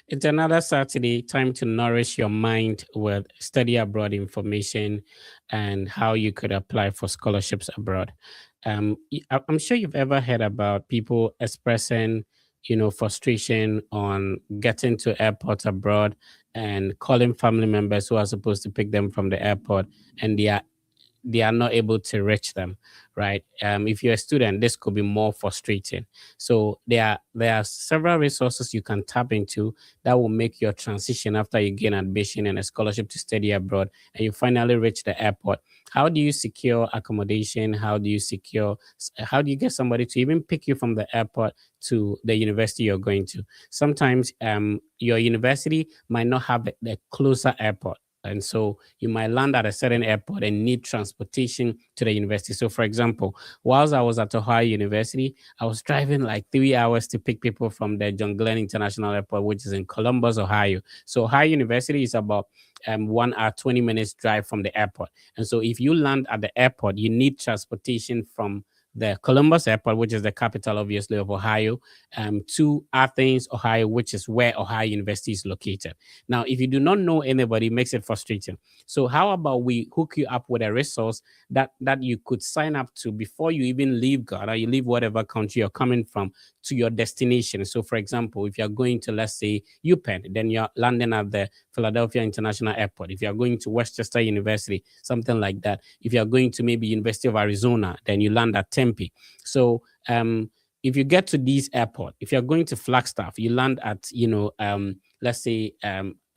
It's another Saturday, time to nourish your mind with study abroad information and how you could apply for scholarships abroad. I'm sure you've ever heard about people expressing, frustration on getting to airports abroad and calling family members who are supposed to pick them from the airport, and they are not able to reach them, right? If you're a student, this could be more frustrating. So there are several resources you can tap into that will make your transition after you gain admission and a scholarship to study abroad, and you finally reach the airport. How do you secure accommodation? How do you get somebody to even pick you from the airport to the university you're going to? Sometimes your university might not have the closer airport, and so you might land at a certain airport and need transportation to the university. So, for example, whilst I was at Ohio University, I was driving like 3 hours to pick people from the John Glenn International Airport, which is in Columbus, Ohio. So, Ohio University is about 1 hour, 20 minutes drive from the airport. And so, if you land at the airport, you need transportation from the Columbus Airport, which is the capital, obviously, of Ohio, to Athens, Ohio, which is where Ohio University is located. Now, if you do not know anybody, it makes it frustrating. So, how about we hook you up with a resource that you could sign up to before you even leave Ghana, you leave whatever country you're coming from to your destination. So, for example, if you're going to, let's say, UPenn, then you're landing at the Philadelphia International Airport. If you're going to Westchester University, something like that. If you're going to maybe University of Arizona, then you land at Tempe. So, if you get to these airport, if you're going to Flagstaff, you land at, let's say,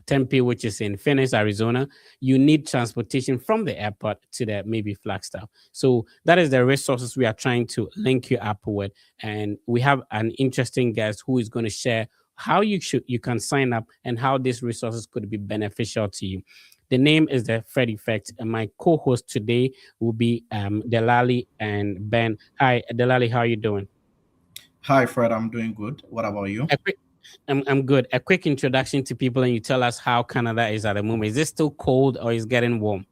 Tempe, which is in Phoenix, Arizona, you need transportation from the airport to the maybe Flagstaff. So that is the resources we are trying to link you up with. And we have an interesting guest who is going to share how you can sign up and how these resources could be beneficial to you. The name is the Fred Effect, and my co-host today will be Delali and Ben. Hi, Delali, how are you doing? Hi, Fred. I'm doing good. What about you? A quick, I'm good. A quick introduction to people, and you tell us how Canada is at the moment. Is it still cold or is it getting warm?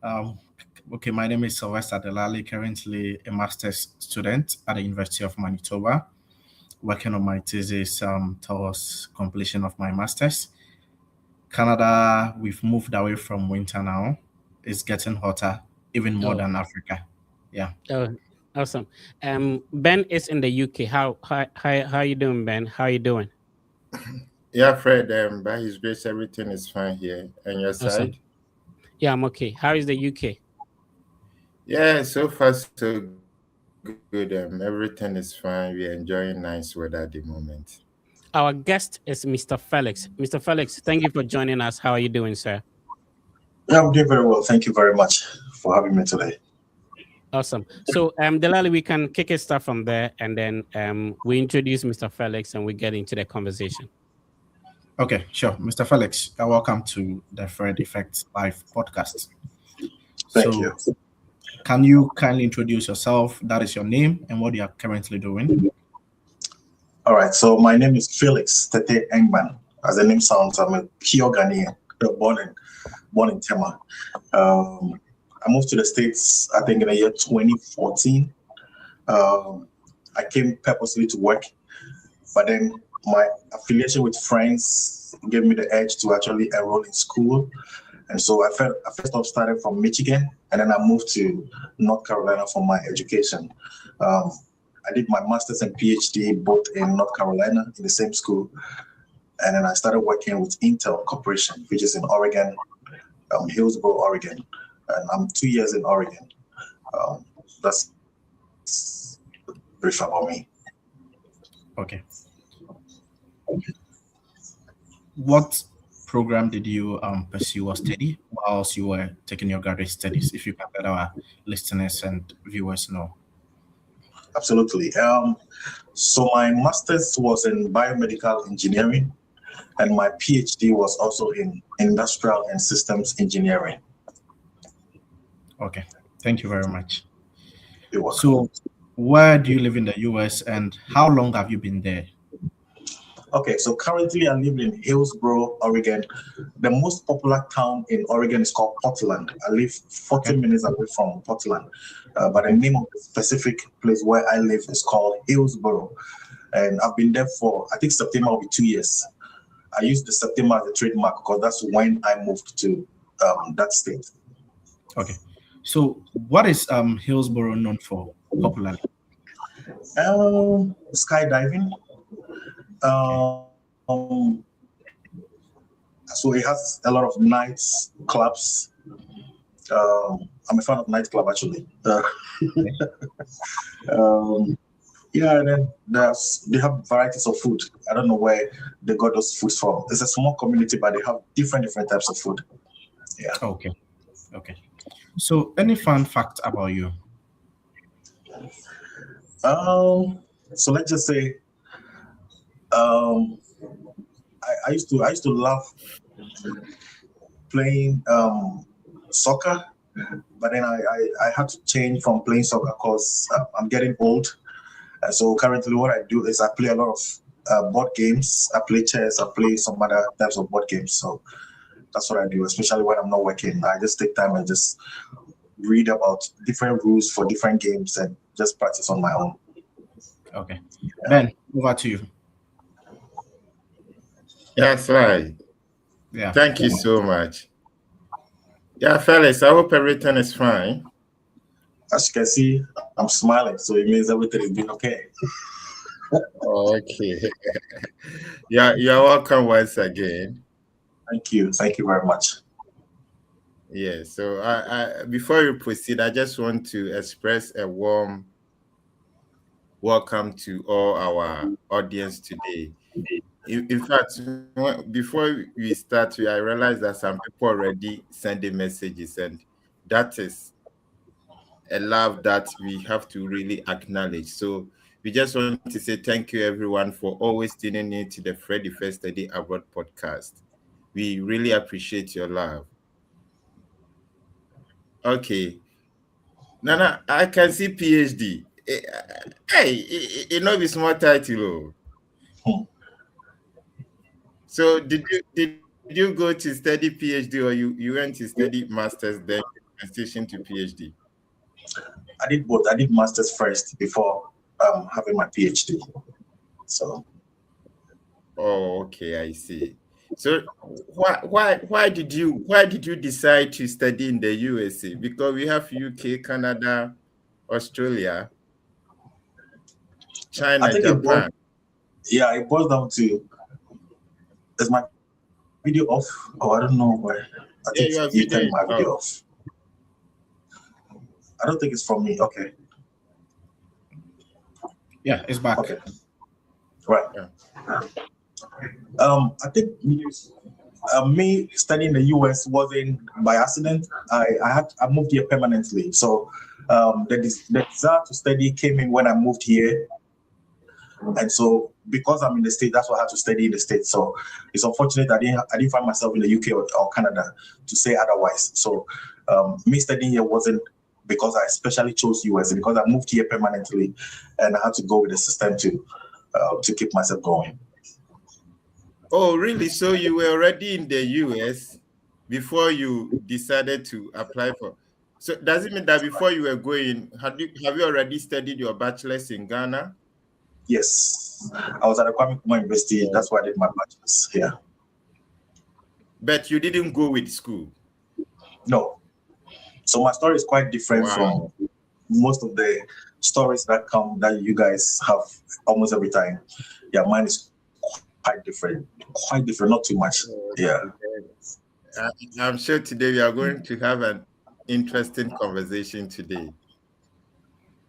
Um, okay, my name is Sylvester Delali, currently a master's student at the University of Manitoba, working on my thesis towards completion of my master's. Canada, we've moved away from winter now. It's getting hotter, even more Oh, than Africa. Yeah. oh, awesome. Ben is in the UK. How you doing, Ben? How you doing? Yeah, Fred, by His grace, everything is fine here. And your Awesome. side? Yeah, I'm okay. How is the UK? Yeah, so far so good. Everything is fine. We're enjoying nice weather at the moment. Our guest is Mr. Felix. Mr. Felix, thank you for joining us. How are you doing, sir? Yeah, I'm doing very well. Thank you very much for having me today. Awesome. So, Delali, we can kick it start from there, and then we introduce Mr. Felix and we get into the conversation. Okay, sure. Mr. Felix, welcome to the Fred Effect Live podcast. Thank So, you. can you kindly introduce yourself? That is your name and what you are currently doing. All right. So my name is Felix Tete Engman. As the name sounds, I'm a pure Ghanaian, born in Tema. I moved to the States, I think, in the year 2014. I came purposely to work, but then my affiliation with friends gave me the edge to actually enroll in school. And so I first off started from Michigan, and then I moved to North Carolina for my education. I did my master's and PhD both in North Carolina in the same school. And then I started working with Intel Corporation, which is in Oregon, Hillsboro, Oregon. And I'm 2 years in Oregon. That's brief about me. Okay. What program did you pursue or study whilst you were taking your graduate studies? If you can let our listeners and viewers know. Absolutely. So my master's was in biomedical engineering, and my PhD was also in industrial and systems engineering. Okay, thank you very much. You're welcome. So, where do you live in the US and how long have you been there? Okay, so currently I live in Hillsboro, Oregon. The most popular town in Oregon is called Portland. I live 40 minutes away from Portland, but the name of the specific place where I live is called Hillsboro. And I've been there for, I think September will be 2 years. I used the September as a trademark because that's when I moved to that state. Okay. So what is Hillsborough known for popularly? Skydiving. So it has a lot of nights clubs. I'm a fan of nightclub actually. Yeah, and then they have varieties of food. I don't know where they got those foods from. It's a small community, but they have different types of food. Yeah. Okay. So any fun fact about you? So let's just say, I used to love playing soccer, but then I had to change from playing soccer because I'm getting old. So currently what I do is I play a lot of board games. I play chess, I play some other types of board games. So that's what I do, especially when I'm not working. I just take time and just read about different rules for different games and just practice on my own. Okay. Ben, over to you. That's right. Yeah. Thank you so much. Yeah, fellas, I hope everything is fine. As you can see, I'm smiling, so it means everything is doing okay. Okay. Yeah, you're welcome once again. Thank you very much. Yeah, so I before we proceed, I just want to express a warm welcome to all our audience today. In fact, before we start, I realized that some people already sending messages, and that is a love that we have to really acknowledge. So we just want to say thank you, everyone, for always tuning in to the Freddy First Study Abroad podcast. We really appreciate your love. Okay. Nana, I can see PhD. Hey, it not be small title. So did you go to study PhD, or you went to study masters then transition to PhD? I did both. I did masters first before having my PhD. So. Oh, okay, I see. So why did you decide to study in the USA? Because we have UK, Canada, Australia, China, Japan. It boils down to, is my video off? Oh, I don't know where. I think you turned my video off. I don't think it's from me. Okay. Yeah, it's back. Okay. Right. Yeah. I think me studying in the US wasn't by accident. I moved here permanently. So the desire to study came in when I moved here. And so because I'm in the States, that's why I had to study in the States. So it's unfortunate I didn't find myself in the UK or Canada to say otherwise. So me studying here wasn't because I especially chose US, because I moved here permanently and I had to go with the system to keep myself going. Oh, really? So you were already in the US before you decided to apply for? So does it mean that before you were going, have you already studied your bachelor's in Ghana? Yes, I was at Kwame Nkrumah University. That's why I did my bachelor's here. But you didn't go with school? No. So my story is quite different from most of the stories that you guys have almost every time. Yeah, mine is quite different, not too much. Yeah. I'm sure today we are going to have an interesting conversation today,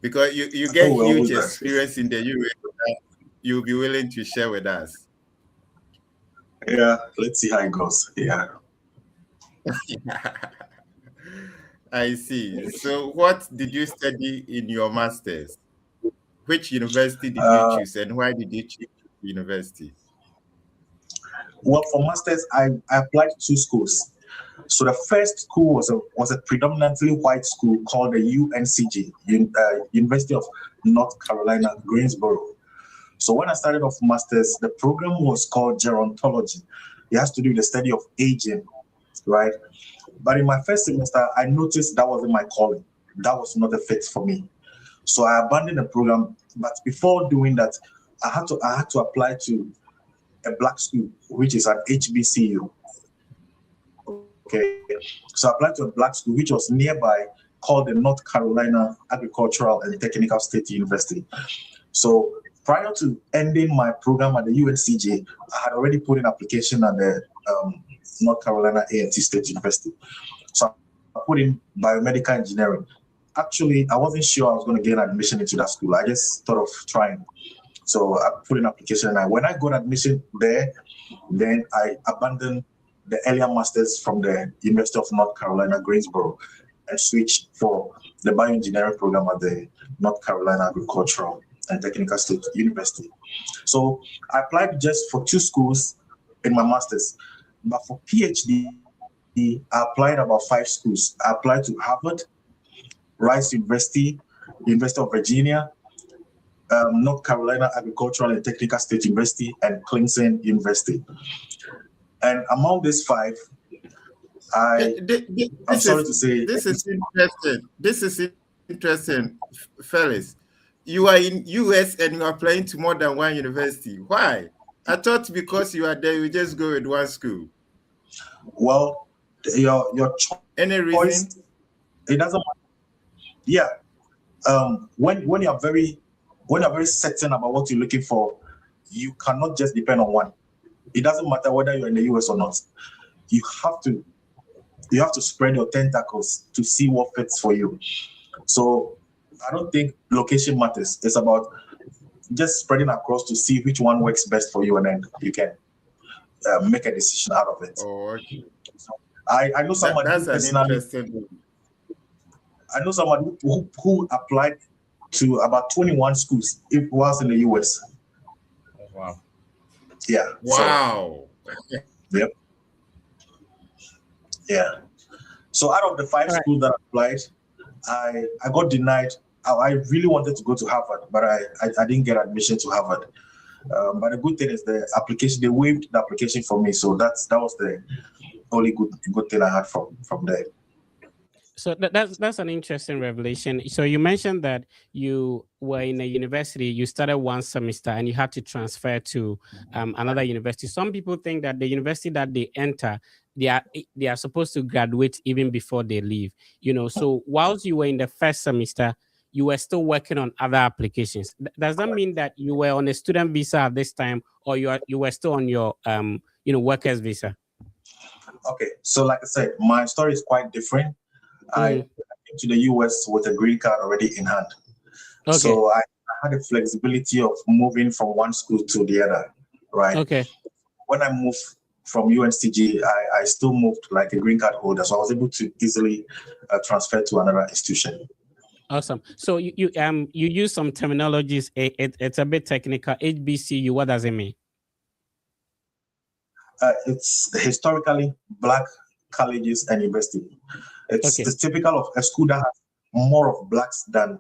because you get huge experience in the US that you'll be willing to share with us. Yeah, let's see how it goes. Yeah. I see. So what did you study in your master's? Which university did you choose, and why did you choose university? Well, for master's, I applied to 2 schools. So the first school was a predominantly white school called the UNCG, University of North Carolina, Greensboro. So when I started off master's, the program was called gerontology. It has to do with the study of aging, right? But in my first semester, I noticed that wasn't my calling. That was not a fit for me. So I abandoned the program. But before doing that, I had to apply to a black school, which is an HBCU. Okay, so I applied to a black school which was nearby, called the North Carolina Agricultural and Technical State University. So prior to ending my program at the UNCG, I had already put in application at the North Carolina A&T State University. So I put in biomedical engineering. Actually, I wasn't sure I was going to get admission into that school. I just thought of trying. So I put in application, and when I got admission there, then I abandoned the earlier masters from the University of North Carolina, Greensboro, and switched for the bioengineering program at the North Carolina Agricultural and Technical State University. So I applied just for 2 schools in my masters, but for PhD, I applied about 5 schools. I applied to Harvard, Rice University, University of Virginia, North Carolina Agricultural and Technical State University, and Clemson University. And among these 5, I'm sorry to say, this is interesting. This is interesting, Felix. You are in US and you are applying to more than one university. Why? I thought because you are there, you just go with one school. Well, your choice. Any reason? It doesn't matter. Yeah. When you're very certain about what you're looking for, you cannot just depend on one. It doesn't matter whether you're in the US or not. You have to spread your tentacles to see what fits for you. So I don't think location matters. It's about just spreading across to see which one works best for you, and then you can make a decision out of it. Oh, okay. So I know someone. That's an interesting. I know someone who applied to about 21 schools whilst in the US. Oh, wow. Yeah. Wow. So, yep. Yeah. So out of the 5 schools that I applied, I got denied. I really wanted to go to Harvard, but I didn't get admission to Harvard. But the good thing is the application, they waived the application for me. So that was the only good thing I had from there. So that's an interesting revelation. So you mentioned that you were in a university, you started one semester and you had to transfer to another university. Some people think that the university that they enter, they are supposed to graduate even before they leave. So whilst you were in the first semester, you were still working on other applications. Does that mean that you were on a student visa at this time, or you were still on your workers visa? Okay, so like I said, my story is quite different. I came to the US with a green card already in hand. Okay. So I had the flexibility of moving from one school to the other, right? Okay. When I moved from UNCG, I still moved like a green card holder, so I was able to easily transfer to another institution. Awesome. So you use some terminologies. It's a bit technical. HBCU, what does it mean? It's historically Black colleges and university. It's typical of a school that has more of Blacks than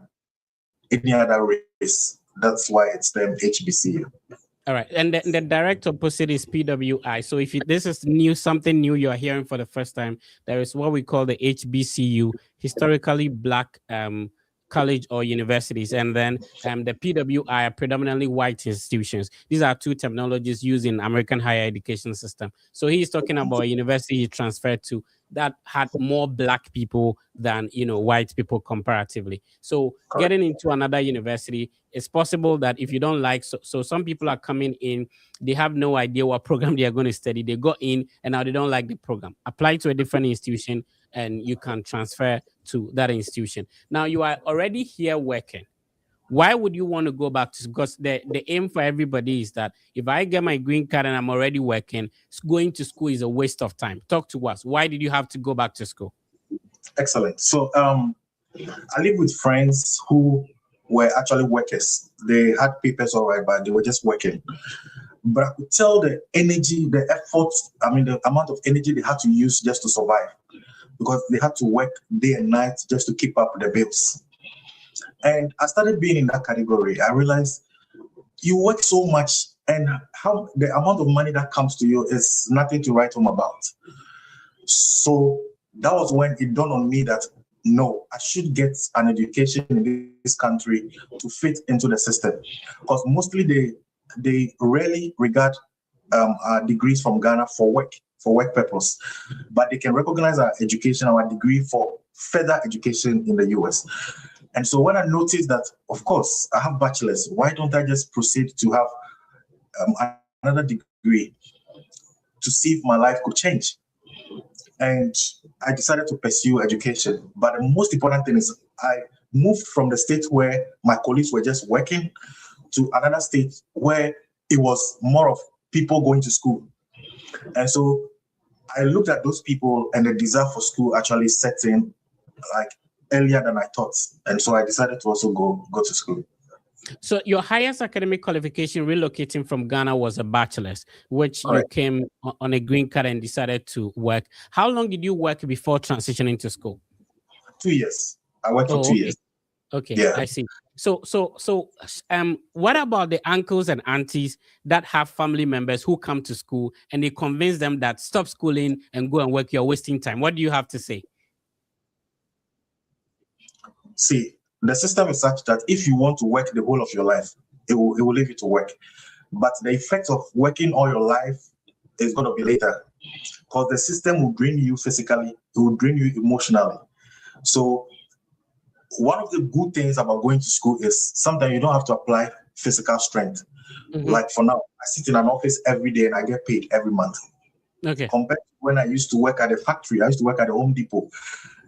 any other race. That's why it's named HBCU. All right. And the direct opposite is PWI. So if this is something new you're hearing for the first time, there is what we call the HBCU, historically Black college or universities, and then the PWI are predominantly white institutions. These are 2 terminologies used in American higher education system. So he's talking about a university he transferred to that had more Black people than white people comparatively. So getting into another university, it's possible that if you don't like, so some people are coming in, they have no idea what program they are going to study. They got in and now they don't like the program. Apply to a different institution and you can transfer to that institution. Now you are already here working. Why would you want to go back to school? Because the aim for everybody is that if I get my green card and I'm already working, going to school is a waste of time. Talk to us. Why did you have to go back to school? Excellent. So I live with friends who were actually workers. They had papers all right, but they were just working. But I could tell the energy, the effort, the amount of energy they had to use just to survive, because they had to work day and night just to keep up with the bills. And I started being in that category. I realized you work so much, and how the amount of money that comes to you is nothing to write home about. So that was when it dawned on me that no, I should get an education in this country to fit into the system, because mostly they rarely regard degrees from Ghana for work purpose, but they can recognize our education, our degree for further education in the US. And so when I noticed that, of course, I have bachelor's, why don't I just proceed to have another degree to see if my life could change? And I decided to pursue education. But the most important thing is I moved from the state where my colleagues were just working to another state where it was more of people going to school. And so I looked at those people, and the desire for school actually set in like earlier than I thought. And so I decided to also go to school. So your highest academic qualification relocating from Ghana was a bachelor's, which you came on a green card and decided to work. How long did you work before transitioning to school? 2 years. I worked for 2 years. Okay, yeah. I see. So, what about the uncles and aunties that have family members who come to school and they convince them that stop schooling and go and work, you're wasting time? What do you have to say? See, the system is such that if you want to work the whole of your life, it will leave you to work. But the effect of working all your life is going to be later, because the system will drain you physically, it will drain you emotionally. So one of the good things about going to school is sometimes you don't have to apply physical strength. Mm-hmm. Like for now, I sit in an office every day and I get paid every month. Okay. Compared to when I used to work at a factory, I used to work at the Home Depot.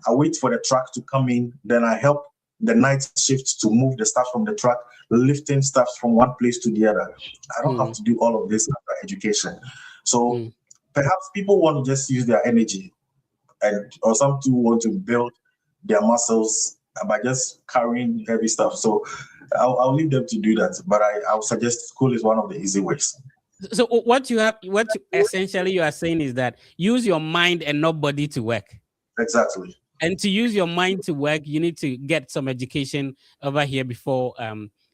I wait for the truck to come in, then I help the night shift to move the stuff from the truck, lifting stuff from one place to the other. I don't have to do all of this after education. So perhaps people want to just use their energy, or some people want to build their muscles by just carrying heavy stuff. So I'll leave them to do that. But I would suggest school is one of the easy ways. So what essentially you are saying is that use your mind and not body to work. Exactly. And to use your mind to work, you need to get some education over here before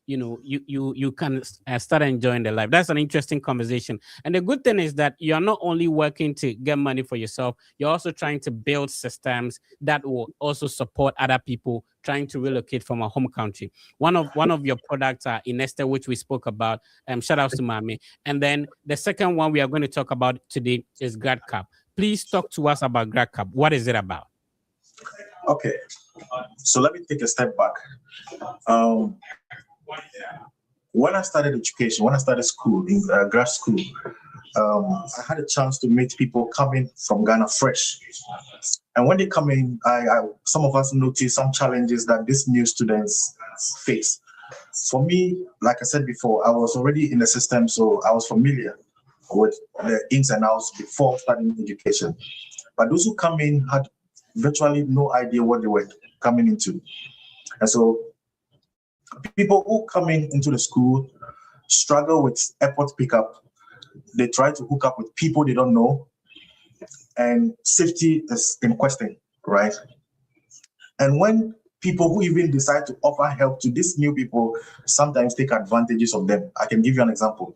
you can start enjoying the life. That's an interesting conversation. And the good thing is that you're not only working to get money for yourself, you're also trying to build systems that will also support other people trying to relocate from a home country. One of your products are Inesta, which we spoke about. Shout out to Mami. And then the second one we are going to talk about today is GradCap. Please talk to us about GradCap. What is it about? Okay, so let me take a step back. When I started education, when I started school, in grad school, I had a chance to meet people coming from Ghana fresh. And when they come in, some of us notice some challenges that these new students face. For me, like I said before, I was already in the system, so I was familiar with the ins and outs before starting education. But those who come in had virtually no idea what they were coming into. And so people who come into the school struggle with airport pickup. They try to hook up with people they don't know, and safety is in question, right? And when people who even decide to offer help to these new people sometimes take advantages of them. I can give you an example.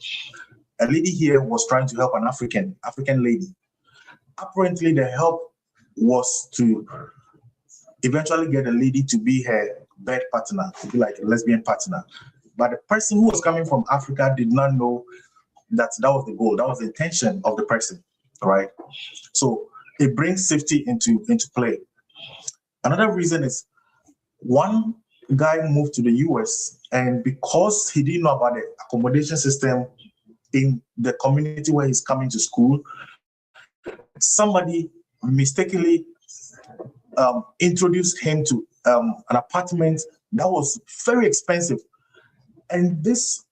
A lady here was trying to help an African lady. Apparently the help was to eventually get a lady to be her bed partner, to be like a lesbian partner. But the person who was coming from Africa did not know that was the goal, that was the intention of the person, right? So it brings safety into play. Another reason is one guy moved to the US, and because he didn't know about the accommodation system in the community where he's coming to school, somebody mistakenly introduced him to an apartment that was very expensive. And this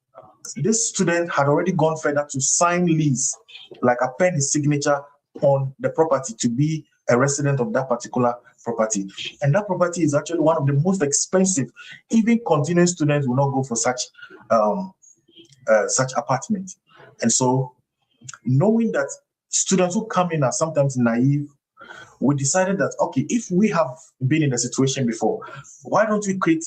student had already gone further to sign lease, like append his signature on the property to be a resident of that particular property. And that property is actually one of the most expensive. Even continuing students will not go for such apartment. And so knowing that students who come in are sometimes naive, we decided that, okay, if we have been in a situation before, why don't we create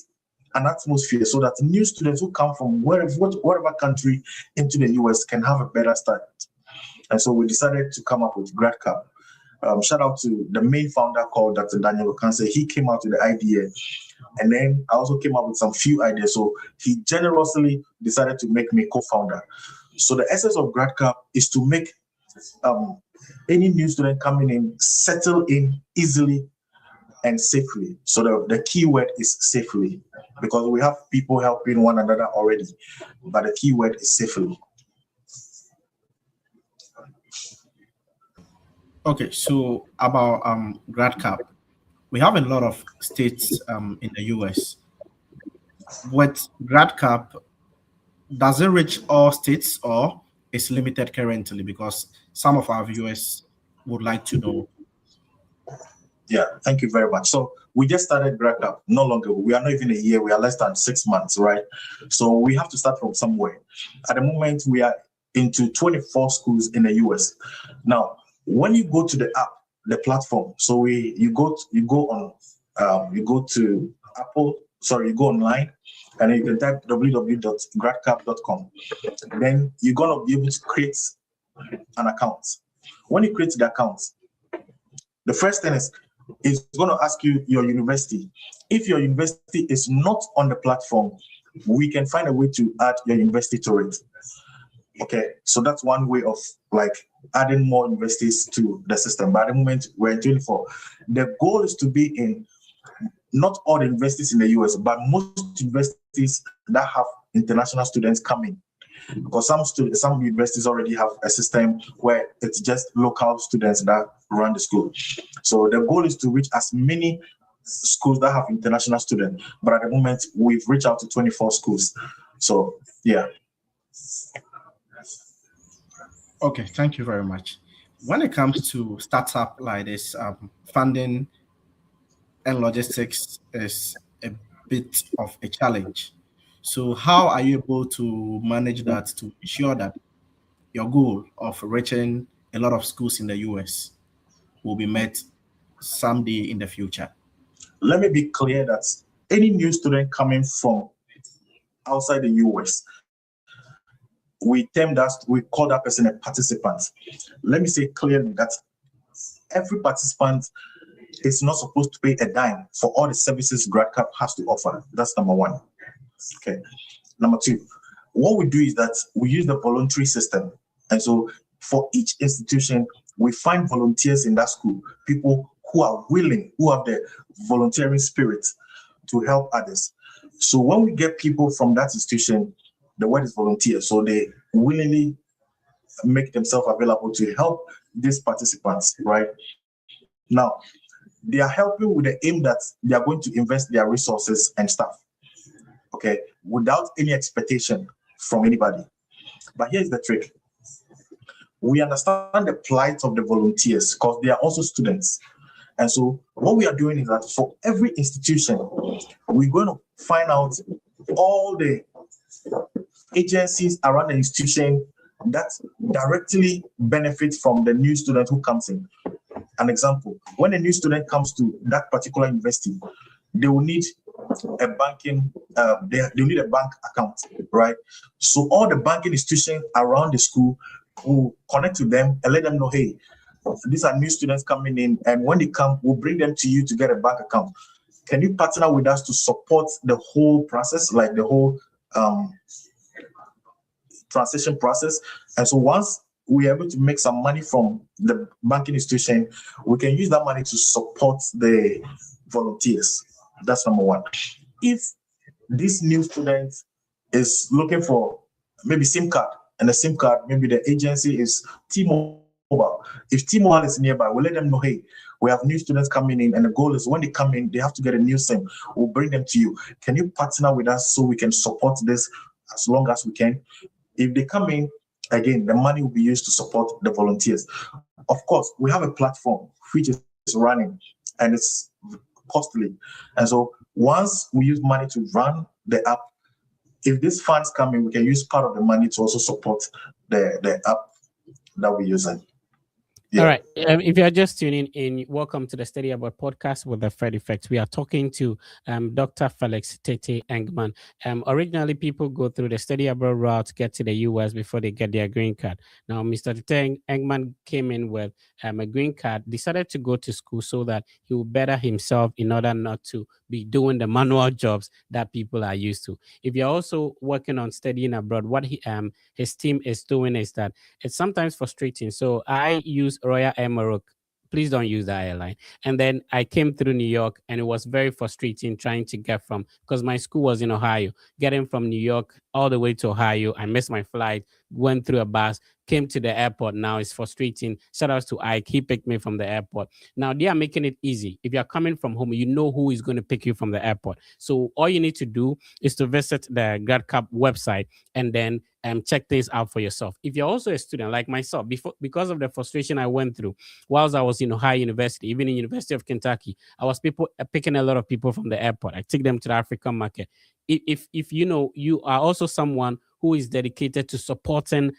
an atmosphere so that new students who come from whatever country into the US can have a better start? And so we decided to come up with GradCap. Shout out to the main founder called Dr. Daniel Okanse. He came out with the idea. And then I also came up with some few ideas. So he generously decided to make me co-founder. So the essence of GradCap is to make any new student coming in settle in easily and safely. So the key word is safely, because we have people helping one another already, but the key word is safely. Okay, so about GradCap, we have a lot of states in the US. With GradCap, does it reach all states or is limited currently? Because some of our viewers would like to know. Yeah, thank you very much. So we just started GradCap no longer. We are not even a year. We are less than 6 months, right? So we have to start from somewhere. At the moment, we are into 24 schools in the US. Now, when you go to the app, the platform, so you go to Apple. Sorry, you go online, and then you can type www.gradcap.com. Then you're gonna be able to create an account. When you create the account, the first thing is it's going to ask you your university. If your university is not on the platform, we can find a way to add your university to it. Okay, so that's one way of like adding more universities to the system. But at the moment, we're in 24. The goal is to be in not all the universities in the US, but most universities that have international students coming. Because some universities already have a system where it's just local students that run the school. So the goal is to reach as many schools that have international students. But at the moment, we've reached out to 24 schools. So, yeah. Okay, thank you very much. When it comes to startup like this, funding and logistics is a bit of a challenge. So how are you able to manage that to ensure that your goal of reaching a lot of schools in the US will be met someday in the future? Let me be clear that any new student coming from outside the US, we call that person a participant. Let me say clearly that every participant is not supposed to pay a dime for all the services GradCap has to offer. That's number one. Okay. Number two, what we do is that we use the voluntary system. And so for each institution, we find volunteers in that school, people who are willing, who have the volunteering spirit to help others. So when we get people from that institution, the word is volunteer. So they willingly make themselves available to help these participants, right? Now, they are helping with the aim that they are going to invest their resources and stuff, okay, without any expectation from anybody. But here's the trick. We understand the plight of the volunteers because they are also students. And so what we are doing is that for every institution, we're going to find out all the agencies around the institution that directly benefit from the new student who comes in. An example, when a new student comes to that particular university, they will need a banking, they need a bank account, right? So all the banking institutions around the school will connect to them and let them know, hey, these are new students coming in, and when they come, we'll bring them to you to get a bank account. Can you partner with us to support the whole process, like the whole transition process? And so once we're able to make some money from the banking institution, we can use that money to support the volunteers. That's number one. If this new student is looking for maybe SIM card, and the SIM card, maybe the agency is T-Mobile. If T-Mobile is nearby, we'll let them know, hey, we have new students coming in, and the goal is when they come in, they have to get a new SIM. We'll bring them to you. Can you partner with us so we can support this as long as we can? If they come in, again, the money will be used to support the volunteers. Of course, we have a platform which is running, and it's costly. And so once we use money to run the app, if these funds come in, we can use part of the money to also support the app that we're using. All right. If you're just tuning in, welcome to the Study Abroad podcast with the Fred Effect. We are talking to Dr. Felix Tete Engman. Originally, people go through the Study Abroad route to get to the US before they get their green card. Now, Mr. Tete Engman came in with a green card, decided to go to school so that he will better himself in order not to be doing the manual jobs that people are used to. If you're also working on studying abroad, what his team is doing is that it's sometimes frustrating. So I use Royal Air Maroc. Please don't use that airline. And then I came through New York, and it was very frustrating trying to get from, because my school was in Ohio, getting from New York all the way to Ohio. I missed my flight, went through a bus, came to the airport. Now it's frustrating. Shout out to Ike. He picked me from the airport. Now they are making it easy. If you're coming from home, you know who is going to pick you from the airport. So all you need to do is to visit the GradCap website and then check things out for yourself. If you're also a student like myself, because of the frustration I went through whilst I was in Ohio University, even in University of Kentucky, I was picking a lot of people from the airport. I take them to the African market. If you know you are also someone who is dedicated to supporting,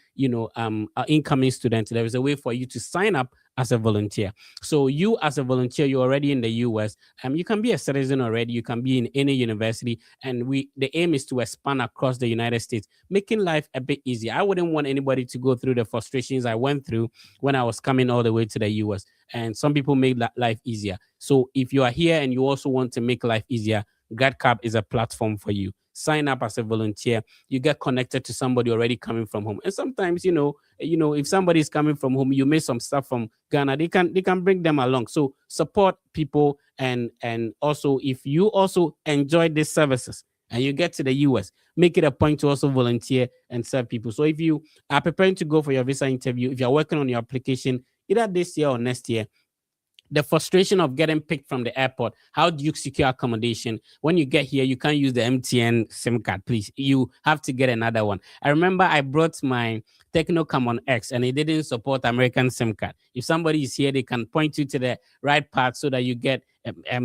incoming students, there is a way for you to sign up as a volunteer. So you as a volunteer, you're already in the US. You can be a citizen already. You can be in any university. And the aim is to expand across the United States, making life a bit easier. I wouldn't want anybody to go through the frustrations I went through when I was coming all the way to the US. And some people make life easier. So if you are here and you also want to make life easier, GradCap is a platform for you. Sign up as a volunteer. You get connected to somebody already coming from home. And sometimes, if somebody is coming from home, you miss some stuff from Ghana, they can bring them along. So support people. And also, if you also enjoy these services and you get to the US, make it a point to also volunteer and serve people. So if you are preparing to go for your visa interview, if you're working on your application, either this year or next year, the frustration of getting picked from the airport. How do you secure accommodation? When you get here, you can't use the MTN SIM card, please. You have to get another one. I remember I brought my Tecno Camon X and it didn't support American SIM card. If somebody is here, they can point you to the right path so that you get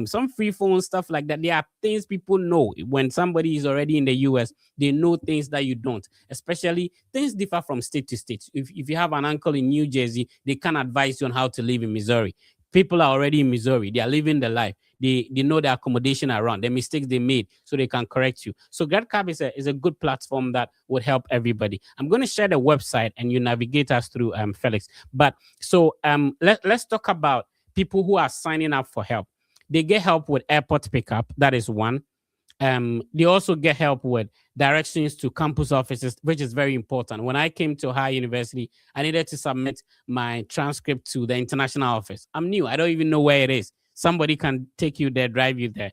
some free phone stuff like that. There are things people know. When somebody is already in the US, they know things that you don't. Especially things differ from state to state. If you have an uncle in New Jersey, they can advise you on how to live in Missouri. People are already in Missouri. They are living the life. They know the accommodation around, the mistakes they made, so they can correct you. So GradCap is a good platform that would help everybody. I'm going to share the website and you navigate us through, Felix. But so let's talk about people who are signing up for help. They get help with airport pickup. That is one. They also get help with directions to campus offices, which is very important. When I came to Ohio University, I needed to submit my transcript to the international office. I'm new. I don't even know where it is. Somebody can take you there, drive you there.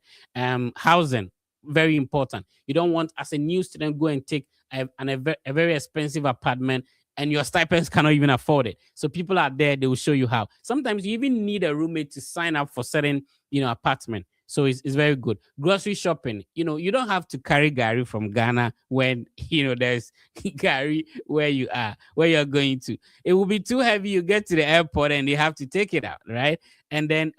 Housing, very important. You don't want, as a new student, go and take a very expensive apartment and your stipends cannot even afford it. So people are there, they will show you how. Sometimes you even need a roommate to sign up for certain, apartment. So it's very good. Grocery shopping, you don't have to carry Gary from Ghana when, there's Gary where you're going to. It will be too heavy. You get to the airport and they have to take it out, right? And then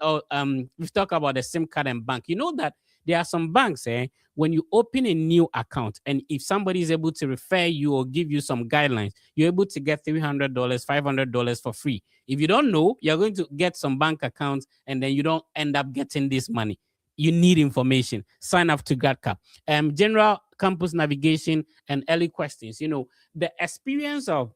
we've talked about the SIM card and bank. You know that there are some banks, when you open a new account and if somebody is able to refer you or give you some guidelines, you're able to get $300, $500 for free. If you don't know, you're going to get some bank accounts and then you don't end up getting this money. You need information. Sign up to GradCap. General campus navigation and early questions. The experience of,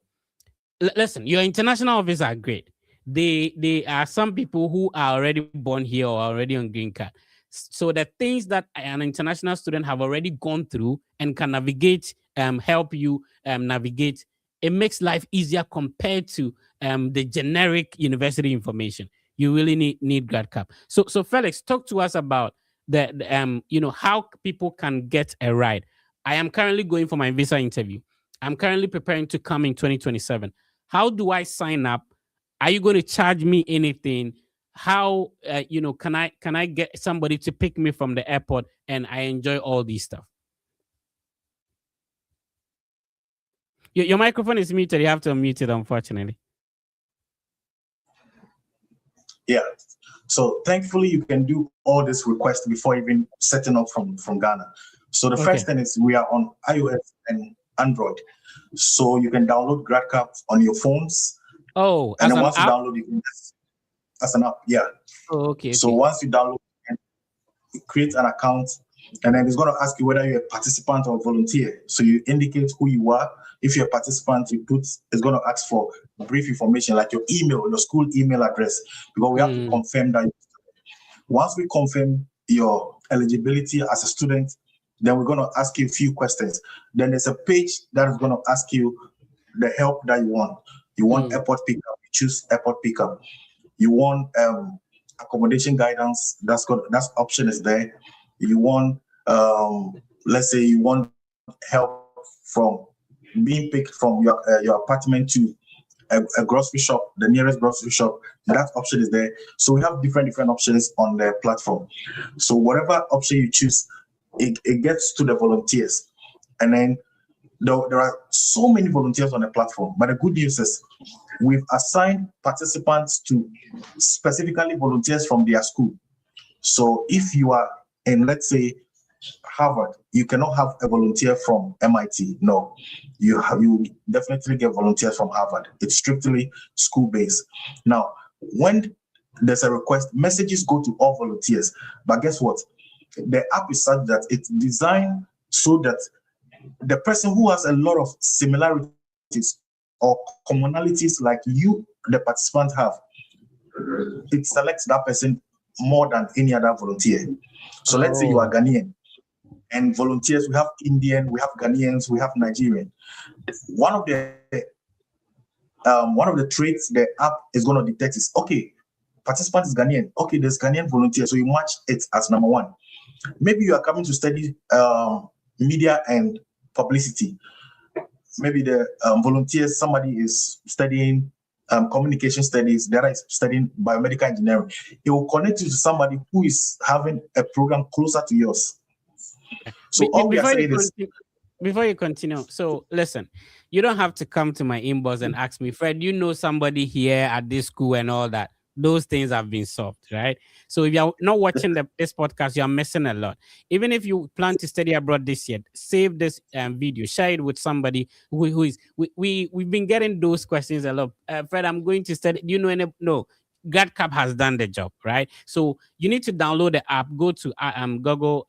listen, your international officers are great. They are some people who are already born here or already on green card. So the things that an international student have already gone through and can navigate, help you navigate, it makes life easier compared to the generic university information. You really need GradCap. So Felix, talk to us about the how people can get a ride. I am currently going for my visa interview. I'm currently preparing to come in 2027. How do I sign up? Are you going to charge me anything? How can I get somebody to pick me from the airport and I enjoy all these stuff? Your microphone is muted. You have to unmute it, unfortunately. Yeah. So thankfully, you can do all this request before even setting up from Ghana. So the first thing is we are on iOS and Android. So you can download GradCap on your phones Oh, And as then an once you app? download it, as an app, yeah. Oh, okay. So once you download it, you create an account, and then it's going to ask you whether you're a participant or volunteer. So you indicate who you are. If you're a participant, it's going to ask for brief information like your email, your school email address, because we have to confirm that. Once we confirm your eligibility as a student, then we're going to ask you a few questions. Then there's a page that is going to ask you the help that you want. You want airport pickup, you choose airport pickup. You want accommodation guidance, that option is there. You want, let's say you want help from being picked from your apartment to a grocery shop, the nearest grocery shop, that option is there. So we have different options on the platform. So whatever option you choose, it gets to the volunteers. And then there are so many volunteers on the platform, but the good news is we've assigned participants to specifically volunteers from their school. So if you are in, let's say, Harvard, you cannot have a volunteer from MIT. No, you definitely get volunteers from Harvard. It's strictly school-based. Now, when there's a request, messages go to all volunteers. But guess what? The app is such that it's designed so that the person who has a lot of similarities or commonalities like you, the participant, have, it selects that person more than any other volunteer. So let's say you are Ghanaian, and volunteers, we have Indian, we have Ghanaians, we have Nigerian. One of the traits the app is going to detect is, okay, participant is Ghanaian. Okay, there's Ghanaian volunteer, so you match it as number one. Maybe you are coming to study media and publicity. Maybe the volunteers, somebody is studying communication studies, the other is studying biomedical engineering. It will connect you to somebody who is having a program closer to yours. So all we are saying is, before you continue, so listen, you don't have to come to my inbox and ask me, Fred, you know somebody here at this school and all that. Those things have been solved, right? So if you're not watching this podcast, you're missing a lot. Even if you plan to study abroad this year, save this video, share it with somebody who is. We've been getting those questions a lot. Fred, I'm going to study. Do you know any? No. GradCap has done the job, right? So you need to download the app, go to Google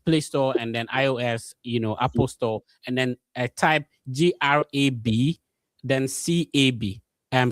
Play Store, and then iOS, Apple Store, and then type GRAB, then CAB.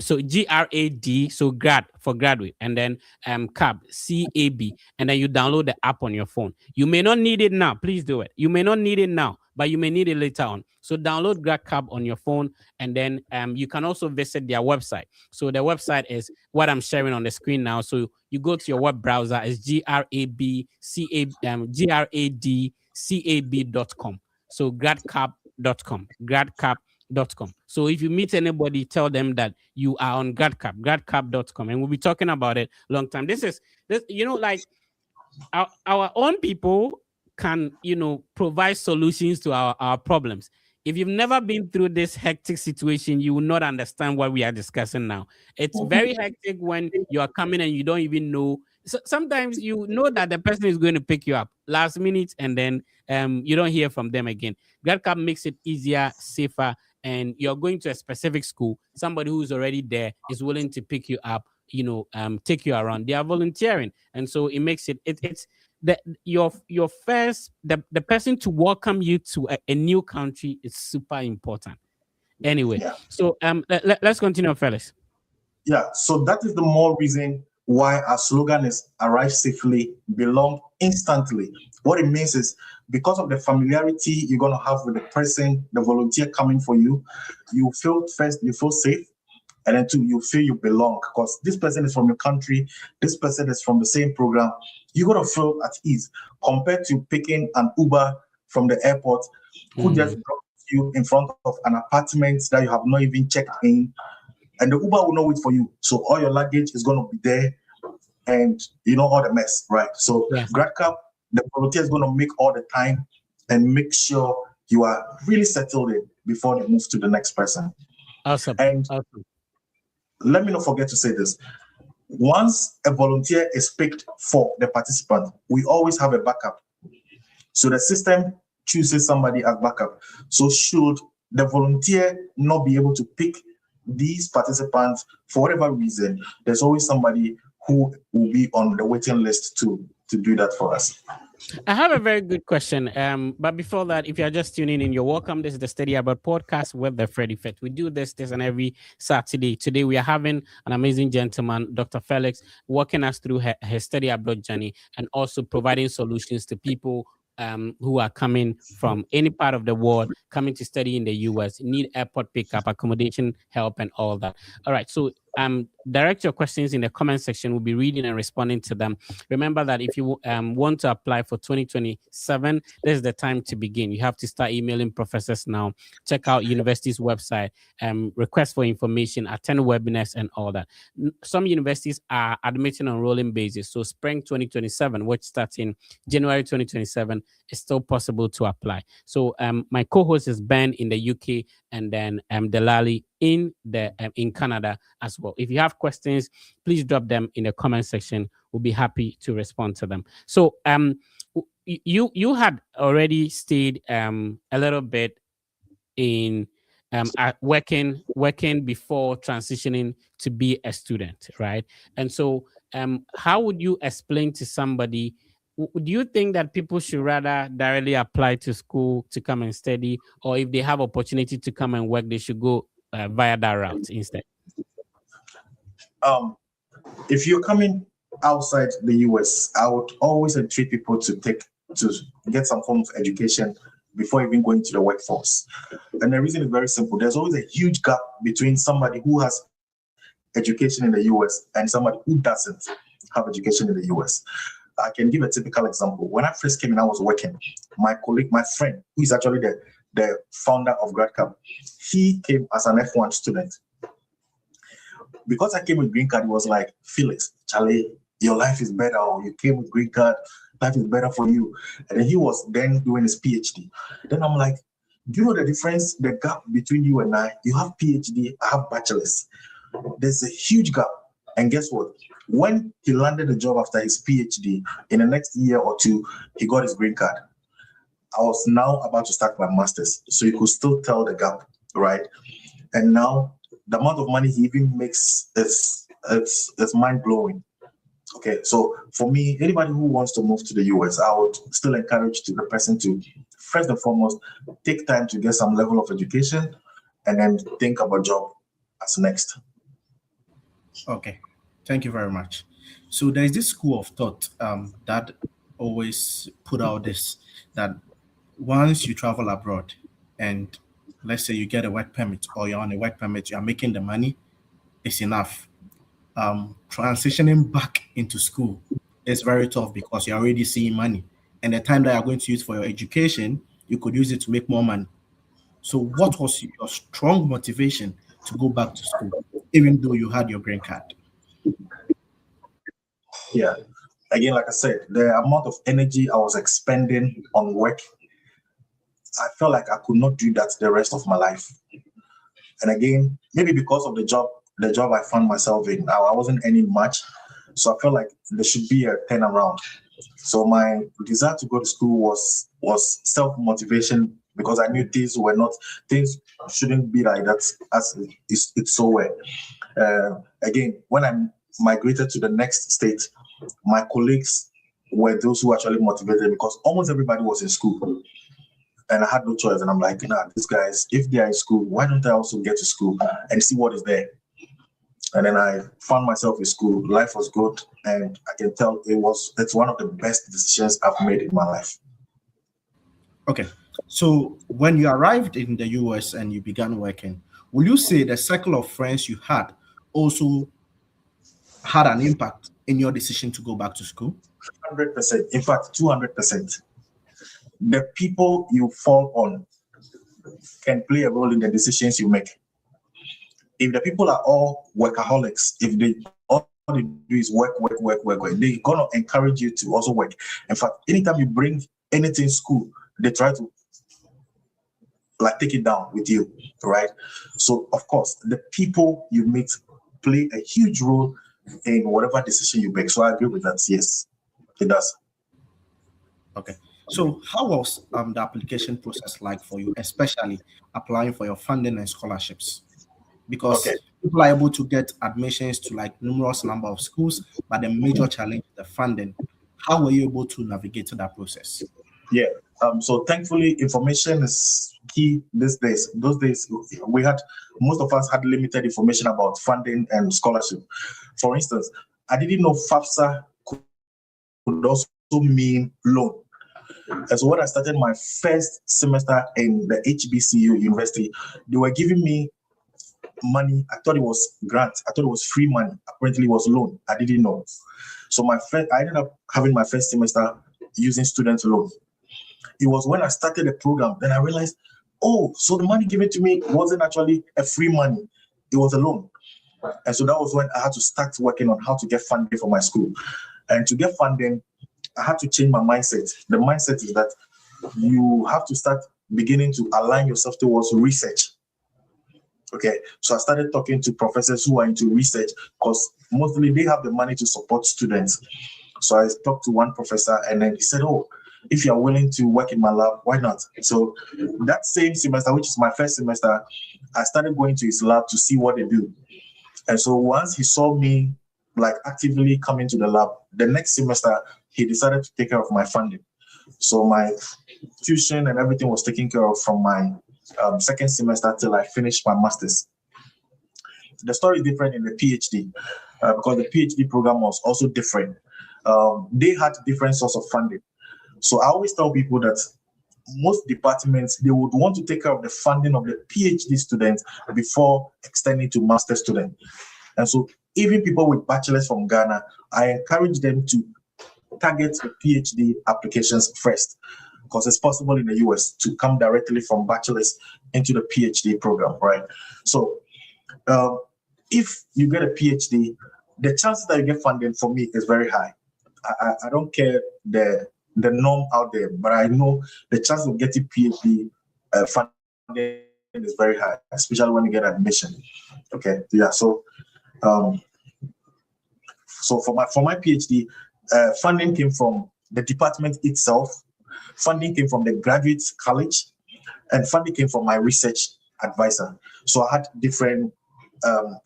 So GRAD, so grad for graduate, and then CAB, CAB, and then you download the app on your phone. You may not need it now. Please do it. You may not need it now, but you may need it later on. So download GradCap on your phone, and then you can also visit their website. So the website is what I'm sharing on the screen now. So you go to your web browser, it's gradcab.com. So gradcap.com, gradcap.com. So if you meet anybody, tell them that you are on GradCap, gradcap.com, and we'll be talking about it long time. This like our own people can, provide solutions to our problems. If you've never been through this hectic situation, you will not understand what we are discussing now. It's very hectic when you are coming and you don't even know. So sometimes you know that the person is going to pick you up last minute, and then you don't hear from them again. GradCap makes it easier, safer, and you're going to a specific school. Somebody who's already there is willing to pick you up, take you around. They are volunteering, and so it makes it's your first the person to welcome you to a new country is super important. Anyway, so let's continue, fellas. Yeah, so that is the more reason why our slogan is arrive safely, belong instantly. What it means is because of the familiarity you're going to have with the person, the volunteer coming for you, you feel safe, and then two, you feel you belong because this person is from your country, this person is from the same program. You're going to feel at ease compared to picking an Uber from the airport who just drops you in front of an apartment that you have not even checked in, and the Uber will not wait for you. So all your luggage is going to be there, and all the mess, right? So GradCap, the volunteer is going to make all the time and make sure you are really settled in before they move to the next person. Awesome. And let me not forget to say this. Once a volunteer is picked for the participant, we always have a backup. So the system chooses somebody as backup. So should the volunteer not be able to pick these participants, for whatever reason, there's always somebody who will be on the waiting list to do that for us. I have a very good question. But before that, if you're just tuning in, you're welcome. This is the Study Abroad podcast with the Freddy Fit. We do this and every Saturday. Today, we are having an amazing gentleman, Dr. Felix, walking us through her study abroad journey and also providing solutions to people who are coming from any part of the world, coming to study in the US, need airport pickup, accommodation help, and all that. All right. So direct your questions in the comment section. We'll be reading and responding to them. Remember that if you want to apply for 2027, this is the time to begin. You have to start emailing professors now. Check out university's website, request for information, attend webinars, and all that. Some universities are admitting on rolling basis. So spring 2027, which starts in January 2027, is still possible to apply. So my co-host is Ben in the UK, and then Delali in Canada as well. If you have questions, please drop them in the comment section. We'll be happy to respond to them. So you had already stayed a little bit in working before transitioning to be a student, right? And so how would you explain to somebody? Do you think that people should rather directly apply to school to come and study, or if they have opportunity to come and work, they should go via that route instead? If you're coming outside the US, I would always entreat people to get some form of education before even going to the workforce. And the reason is very simple. There's always a huge gap between somebody who has education in the US and somebody who doesn't have education in the US. I can give a typical example. When I first came in, I was working. My colleague, my friend, who is actually the founder of GradCap, he came as an F1 student. Because I came with green card, he was like, Felix, Charlie, your life is better. Or you came with green card, life is better for you. And then he was then doing his PhD. Then I'm like, do you know the difference, the gap between you and I? You have PhD, I have bachelor's. There's a huge gap. And guess what? When he landed a job after his PhD, in the next year or two, he got his green card. I was now about to start my master's, so you could still tell the gap, right? And now the amount of money he even makes is mind-blowing. Okay, so for me, anybody who wants to move to the US, I would still encourage the person to, first and foremost, take time to get some level of education and then think about job as next. Okay, thank you very much. So there's this school of thought that always put out this, that once you travel abroad and let's say you get a work permit or you're on a work permit, you're making the money, it's enough. Transitioning back into school is very tough because you're already seeing money. And the time that you're going to use for your education, you could use it to make more money. So what was your strong motivation to go back to school, even though you had your green card? Yeah. Again, like I said, the amount of energy I was expending on work, I felt like I could not do that the rest of my life. And again, maybe because of the job I found myself in, I wasn't earning much. So I felt like there should be a turnaround. So my desire to go to school was self-motivation, because I knew things shouldn't be like that as it's so well. Again, when I migrated to the next state, my colleagues were those who actually motivated, because almost everybody was in school. And I had no choice. And I'm like, these guys, if they are in school, why don't I also get to school and see what is there? And then I found myself in school. Life was good. And I can tell it's one of the best decisions I've made in my life. Okay. So when you arrived in the US and you began working, will you say the circle of friends you had also had an impact in your decision to go back to school? 100%. In fact, 200%. The people you fall on can play a role in the decisions you make. If the people are all workaholics, if they all they do is work, they're gonna encourage you to also work. In fact, anytime you bring anything school, they try to take it down with you, right? So of course, the people you meet play a huge role in whatever decision you make. So I agree with that. Yes, it does. Okay. So how was the application process like for you, especially applying for your funding and scholarships? because Okay. people are able to get admissions to like numerous number of schools, but the major challenge is the funding. How were you able to navigate that process? Yeah. So thankfully, information is key these days. Those days, most of us had limited information about funding and scholarship. For instance, I didn't know FAFSA could also mean loan. And so when I started my first semester in the HBCU university, they were giving me money. I thought it was grant. I thought it was free money. Apparently, it was loan. I didn't know. So I ended up having my first semester using student loan. It was when I started the program, then I realized, oh, so the money given to me wasn't actually a free money. It was a loan. And so that was when I had to start working on how to get funding for my school. And to get funding, I had to change my mindset. The mindset is that you have to start beginning to align yourself towards research. Okay, so I started talking to professors who are into research because mostly they have the money to support students. So I talked to one professor and then he said, oh, if you're willing to work in my lab, why not? So that same semester, which is my first semester, I started going to his lab to see what they do. And so once he saw me like actively coming to the lab, the next semester, he decided to take care of my funding. So my tuition and everything was taken care of from my second semester till I finished my master's. The story is different in the PhD because the PhD program was also different. They had different sources of funding. So I always tell people that most departments, they would want to take care of the funding of the PhD students before extending to master students. And so even people with bachelors from Ghana, I encourage them to target the PhD applications first, because it's possible in the US to come directly from bachelor's into the PhD program, right? So if you get a PhD, the chances that you get funding for me is very high. I don't care the norm out there, but I know the chance of getting PhD funding is very high, especially when you get admission. Okay, yeah. So, so for my PhD, funding came from the department itself. Funding came from the graduate college, and funding came from my research advisor. So I had different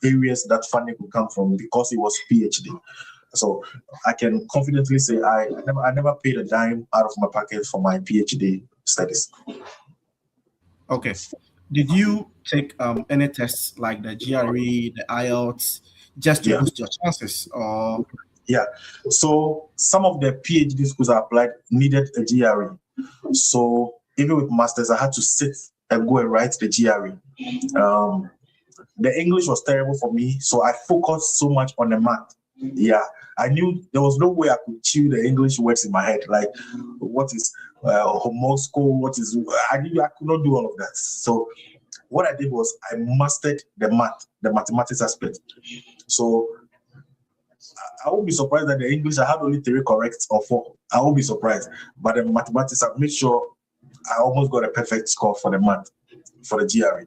areas that funding could come from because it was PhD. So I can confidently say I never paid a dime out of my pocket for my PhD studies. Okay. Did you take any tests like the GRE, the IELTS, just to boost your chances? Or yeah, so some of the PhD schools I applied needed a GRE. So even with masters, I had to sit and go and write the GRE. The English was terrible for me, so I focused so much on the math. Yeah, I knew there was no way I could chew the English words in my head. Like, what is homosco? What is? I could not do all of that. So what I did was I mastered the mathematics aspect. So I won't be surprised that the English I had only 3 correct or 4. I won't be surprised. But the mathematics, I made sure I almost got a perfect score for the math, for the GRE.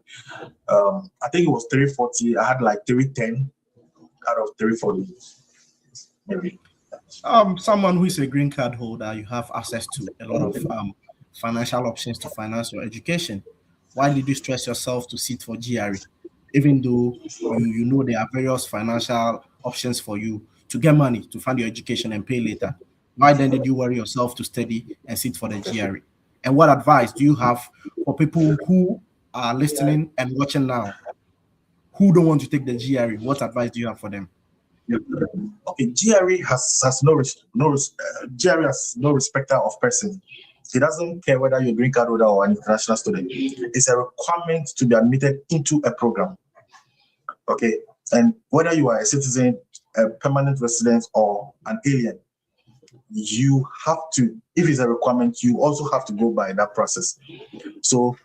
I think it was 340. I had like 310 out of 340. Maybe. Someone who is a green card holder, you have access to a lot of financial options to finance your education. Why did you stress yourself to sit for GRE, even though you know there are various financial options for you to get money to fund your education and pay later? Why then did you worry yourself to study and sit for the GRE? And what advice do you have for people who are listening and watching now who don't want to take the GRE? What advice do you have for them? Okay, GRE has no respecter of person. It doesn't care whether you're a green card holder or an international student. It's a requirement to be admitted into a program. Okay, and whether you are a citizen, a permanent resident, or an alien, you have to. If it's a requirement, you also have to go by that process. So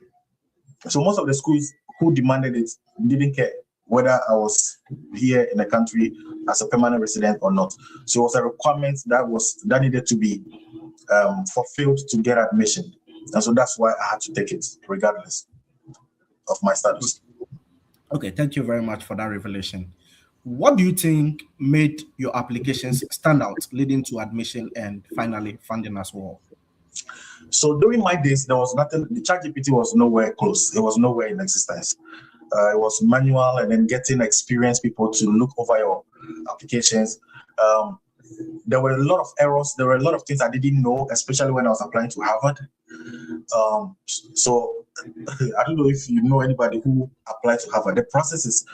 most of the schools who demanded it didn't care whether I was here in the country as a permanent resident or not. So it was a requirement that needed to be fulfilled to get admission. And so that's why I had to take it, regardless of my status. Okay, thank you very much for that revelation. What do you think made your applications stand out, leading to admission and finally funding as well? So during my days, there was nothing. The ChatGPT was nowhere close. It was nowhere in existence. It was manual, and then getting experienced people to look over your applications. There were a lot of errors. There were a lot of things I didn't know, especially when I was applying to Harvard. So I don't know if you know anybody who applied to Harvard. The process is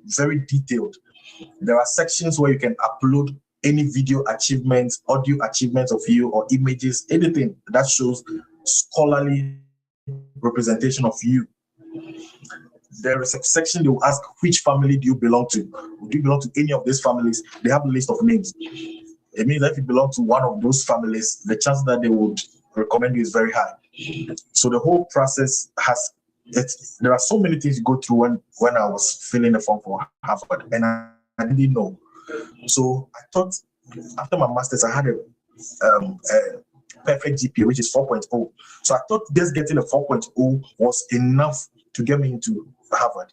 very detailed. There are sections where you can upload any video achievements, audio achievements of you, or images, anything that shows scholarly representation of you. There is a section they will ask, which family do you belong to? Do you belong to any of these families? They have a list of names. It means that if you belong to one of those families, the chance that they would recommend you is very high. So the whole process there are so many things you go through when I was filling the form for Harvard, and I didn't know. So I thought after my master's, I had a perfect GPA, which is 4.0. So I thought just getting a 4.0 was enough to get me into Harvard.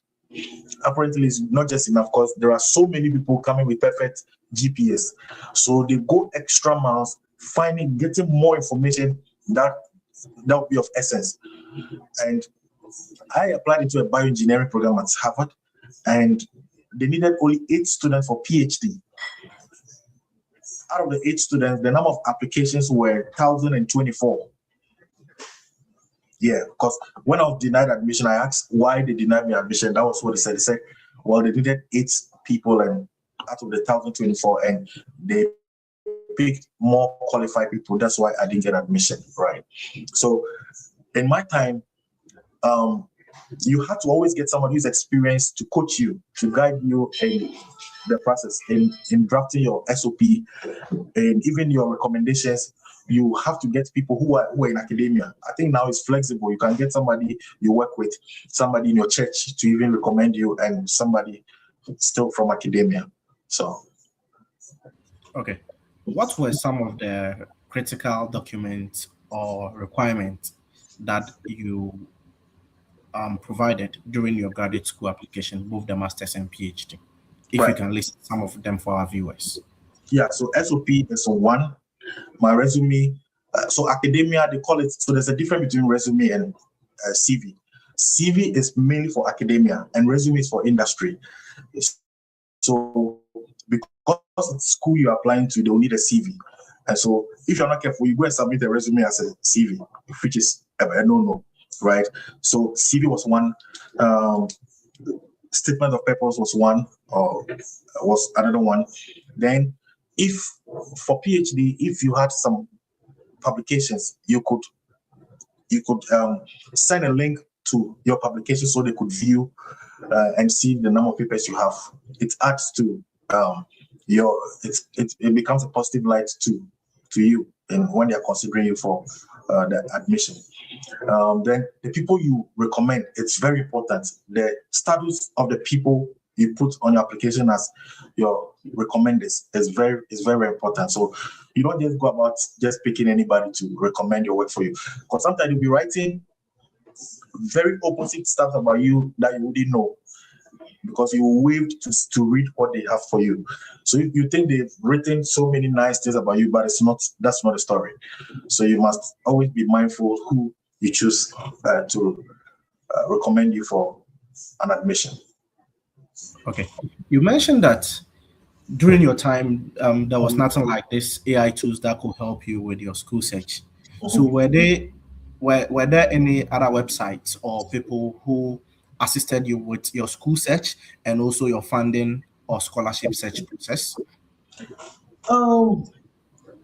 Apparently, it's not just enough, because there are so many people coming with perfect GPAs. So they go extra miles, getting more information that would be of essence. And I applied into a bioengineering program at Harvard, and they needed only 8 students for PhD. Out of the 8 students, the number of applications were 1,024. Yeah, because when I was denied admission, I asked why they denied me admission. That was what they said. They said, well, they needed 8 people, and out of the 1,024, and they picked more qualified people. That's why I didn't get admission, right? So in my time, you have to always get someone who's experienced to coach you, to guide you in the process, in drafting your SOP, and even your recommendations. You have to get people who are in academia. I think now it's flexible. You can get somebody you work with, somebody in your church to even recommend you, and somebody still from academia. So, okay. What were some of the critical documents or requirements that you provided during your graduate school application, both the master's and PhD? If you can list some of them for our viewers. Yeah, so SOP is one. My resume, so academia, they call it, so there's a difference between resume and CV. CV is mainly for academia, and resume is for industry. So because it's school you're applying to, they'll need a CV. And so if you're not careful, you go and submit a resume as a CV, which is a no-no, right? So CV was one. Statement of purpose was one, or was another one. Then if for PhD, if you had some publications, you could send a link to your publication so they could view and see the number of papers you have. It adds to it becomes a positive light to you, and when they are considering you for the admission. Then the people you recommend, it's very important. The status of the people you put on your application as your recommenders is very important. So you don't just go about just picking anybody to recommend your work for you, because sometimes you'll be writing very opposite stuff about you that you wouldn't know, because you waved to read what they have for you. So if you think they've written so many nice things about you, but that's not the story. So you must always be mindful who you choose to recommend you for an admission. Okay. You mentioned that during your time, there was nothing like this AI tools that could help you with your school search. So were there any other websites or people who assisted you with your school search and also your funding or scholarship search process?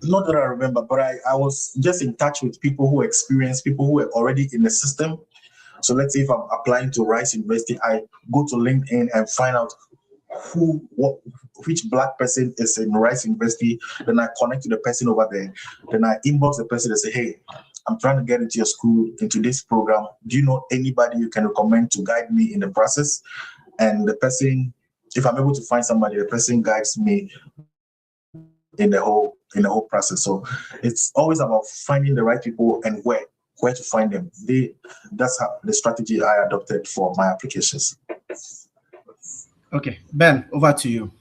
Not that I remember, but I was just in touch with people who were already in the system. So let's say if I'm applying to Rice University, I go to LinkedIn and find out which Black person is in Rice University. Then I connect to the person over there. Then I inbox the person and say, hey, I'm trying to get into your school, into this program. Do you know anybody you can recommend to guide me in the process? And the person, if I'm able to find somebody, the person guides me in the whole process. So it's always about finding the right people and where to find them. That's the strategy I adopted for my applications. Okay, Ben, over to you.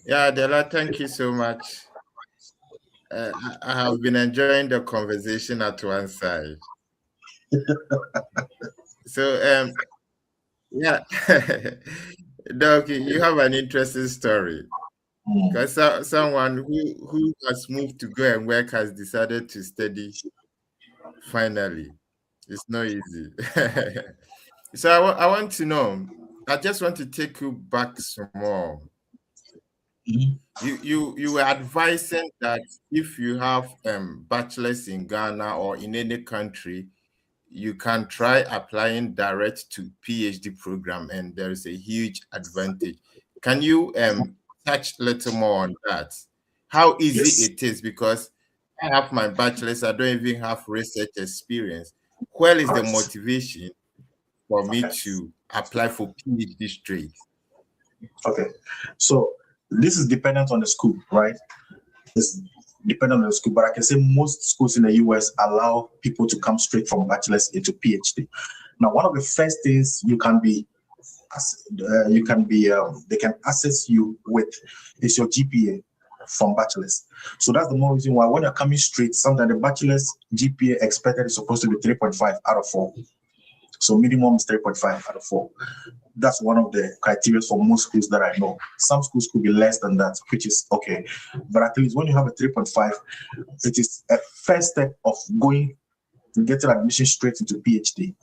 Yeah, Adela, thank you so much. I have been enjoying the conversation at one side. So, yeah, Doc, you have an interesting story because someone who has moved to go and work has decided to study. Finally, it's not easy. So I want to know. I just want to take you back some more. You were advising that if you have bachelor's in Ghana or in any country, you can try applying direct to PhD program, and there is a huge advantage. Can you touch a little more on that? How easy it is, because I have my bachelor's, I don't even have research experience. Where is the motivation for me to apply for PhD straight? Okay, so this is dependent on the school, right? It's dependent on the school, but I can say most schools in the US allow people to come straight from bachelor's into PhD. Now, one of the first things they can assess you with is your GPA from bachelor's. So that's the more reason why when you're coming straight, sometimes the bachelor's GPA expected is supposed to be 3.5 out of 4. So minimum is 3.5 out of 4. That's one of the criteria for most schools that I know. Some schools could be less than that, which is okay. But at least when you have a 3.5, it is a first step of getting admission straight into PhD.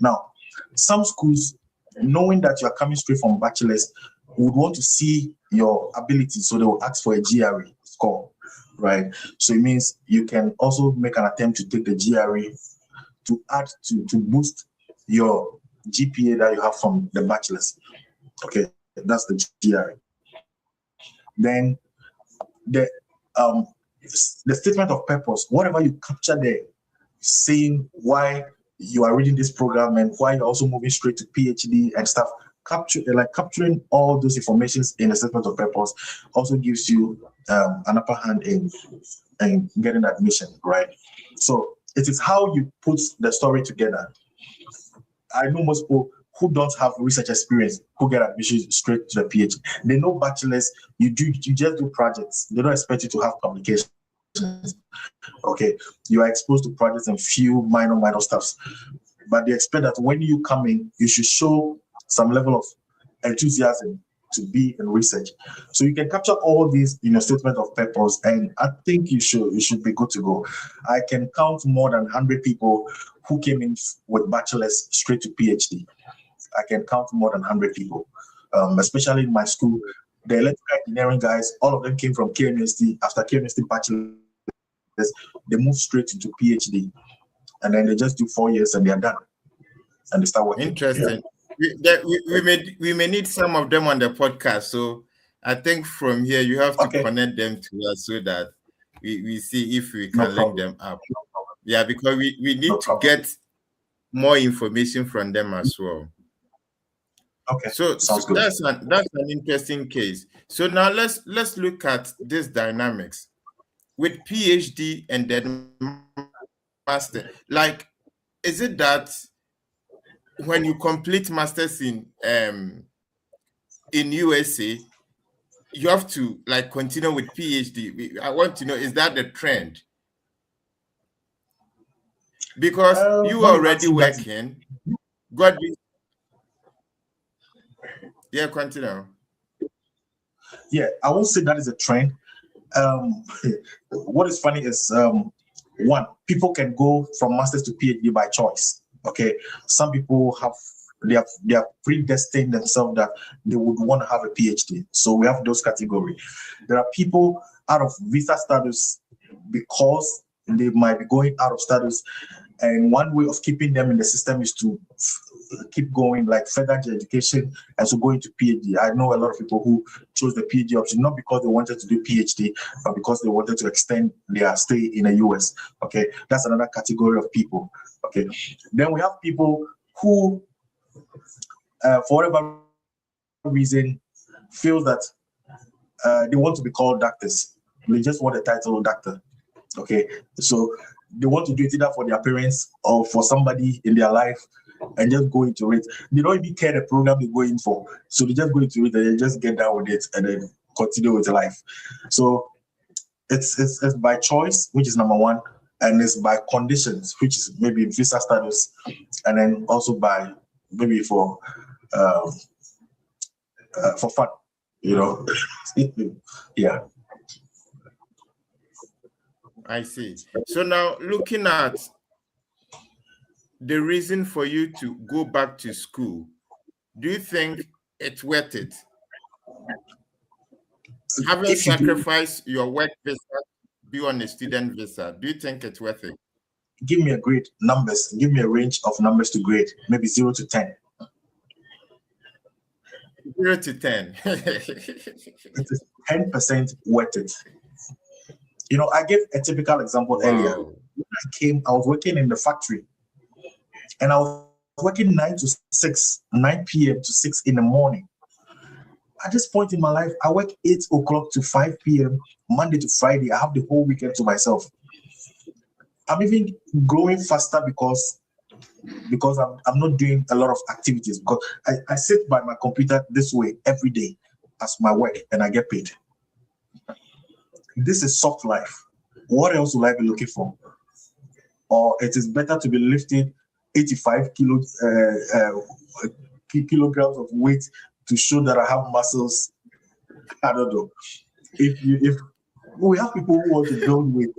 Now, some schools, knowing that you're coming straight from bachelor's, would want to see your ability, so they will ask for a GRE score, right? So it means you can also make an attempt to take the GRE to add to boost your GPA that you have from the bachelor's. Okay, that's the GRE. Then the statement of purpose, whatever you capture there, saying why you are reading this program and why you're also moving straight to PhD and stuff, capturing all those informations in the statement of purpose also gives you an upper hand in getting admission, right? So it is how you put the story together. I know most people who don't have research experience who get admission straight to the PhD. They know bachelor's, you just do projects. They don't expect you to have publications. Okay, you are exposed to projects and few minor stuffs, but they expect that when you come in, you should show some level of enthusiasm to be in research. So you can capture all these in your statement of purpose, and I think you should be good to go. I can count more than 100 people who came in with bachelor's straight to PhD. I can count more than 100 people, especially in my school. The electrical engineering guys, all of them came from KMST. After KMST bachelor's, they move straight into PhD, and then they just do 4 years and they are done, and they start working. Interesting. We may need some of them on the podcast. So I think from here you have to connect them to us so that we see if we can link them up. Yeah, because we need to get more information from them as well. Okay. So that's an interesting case. So now let's look at this dynamics with PhD and then master. Like, is it that when you complete masters in USA, you have to like continue with PhD? I want to know, is that the trend? Because you are already working. Yeah, continue. Yeah, I won't say that is a trend. What is funny is one, people can go from masters to PhD by choice. Okay, some people they are predestined themselves that they would want to have a PhD. So we have those categories. There are people out of visa status because they might be going out of status, and one way of keeping them in the system is to keep going, like further their education and so go into PhD. I know a lot of people who chose the PhD option not because they wanted to do PhD, but because they wanted to extend their stay in the US. Okay, that's another category of people. Okay, then we have people who, for whatever reason, feel that they want to be called doctors. They just want the title doctor. Okay, so they want to do it either for their parents or for somebody in their life and just go into it. They don't even care the program they go in for. So they just go into it and they just get down with it and then continue with life. So it's by choice, which is number one, and it's by conditions, which is maybe visa status, and then also by maybe for fun, you know. Yeah. I see. So now looking at the reason for you to go back to school, do you think it's worth it? Having sacrificed your work visa, be on a student visa, do you think it's worth it? Give me a grade, numbers. Give me a range of numbers to grade, maybe 0 to 10. 0 to 10. It is 10% worth it. You know, I gave a typical example earlier. When I came, I was working in the factory, and I was working 9 p.m. to 6 in the morning. At this point in my life, I work 8 o'clock to 5 p.m. Monday to Friday. I have the whole weekend to myself. I'm even growing faster because I'm not doing a lot of activities, because I sit by my computer this way every day as my work, and I get paid. This is soft life. What else will I be looking for? Or it is better to be lifting 85 kilograms of weight to show that I have muscles. I don't know. If we have people who want to build weight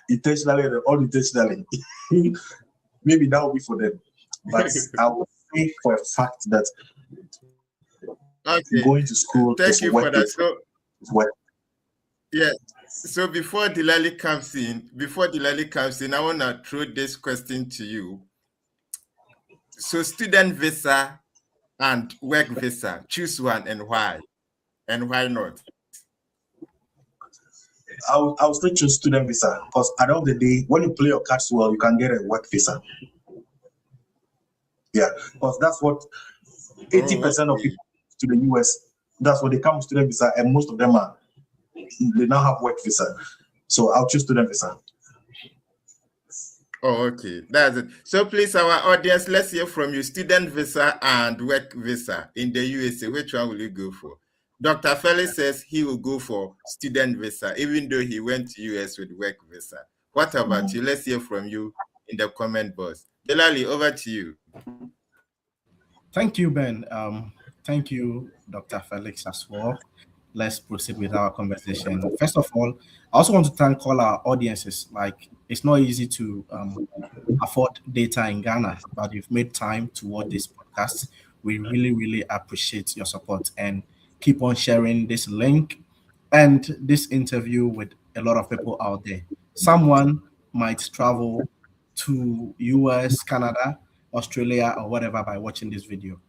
intentionally and unintentionally, maybe that will be for them. But I would say for a fact that going to school is worth it. Yeah. So before Delali comes in, I want to throw this question to you. So student visa and work visa, choose one, and why? And why not? I'll still choose student visa, because at the end of the day, when you play your cards well, you can get a work visa. Yeah, because that's what 80% of people to the US, that's what they come with student visa, and most of them they now have work visa. So I'll choose student visa. Oh, okay. That's it. So please, our audience, let's hear from you. Student visa and work visa in the USA. Which one will you go for? Dr. Felix says he will go for student visa, even though he went to US with work visa. What about you? Let's hear from you in the comment box. Delali, over to you. Thank you, Ben. Thank you, Dr. Felix, as well. Let's proceed with our conversation. First of all, I also want to thank all our audiences. Like, it's not easy to afford data in Ghana, but you've made time to watch this podcast. We really, really appreciate your support, and keep on sharing this link and this interview with a lot of people out there. Someone might travel to US, Canada, Australia, or whatever by watching this video.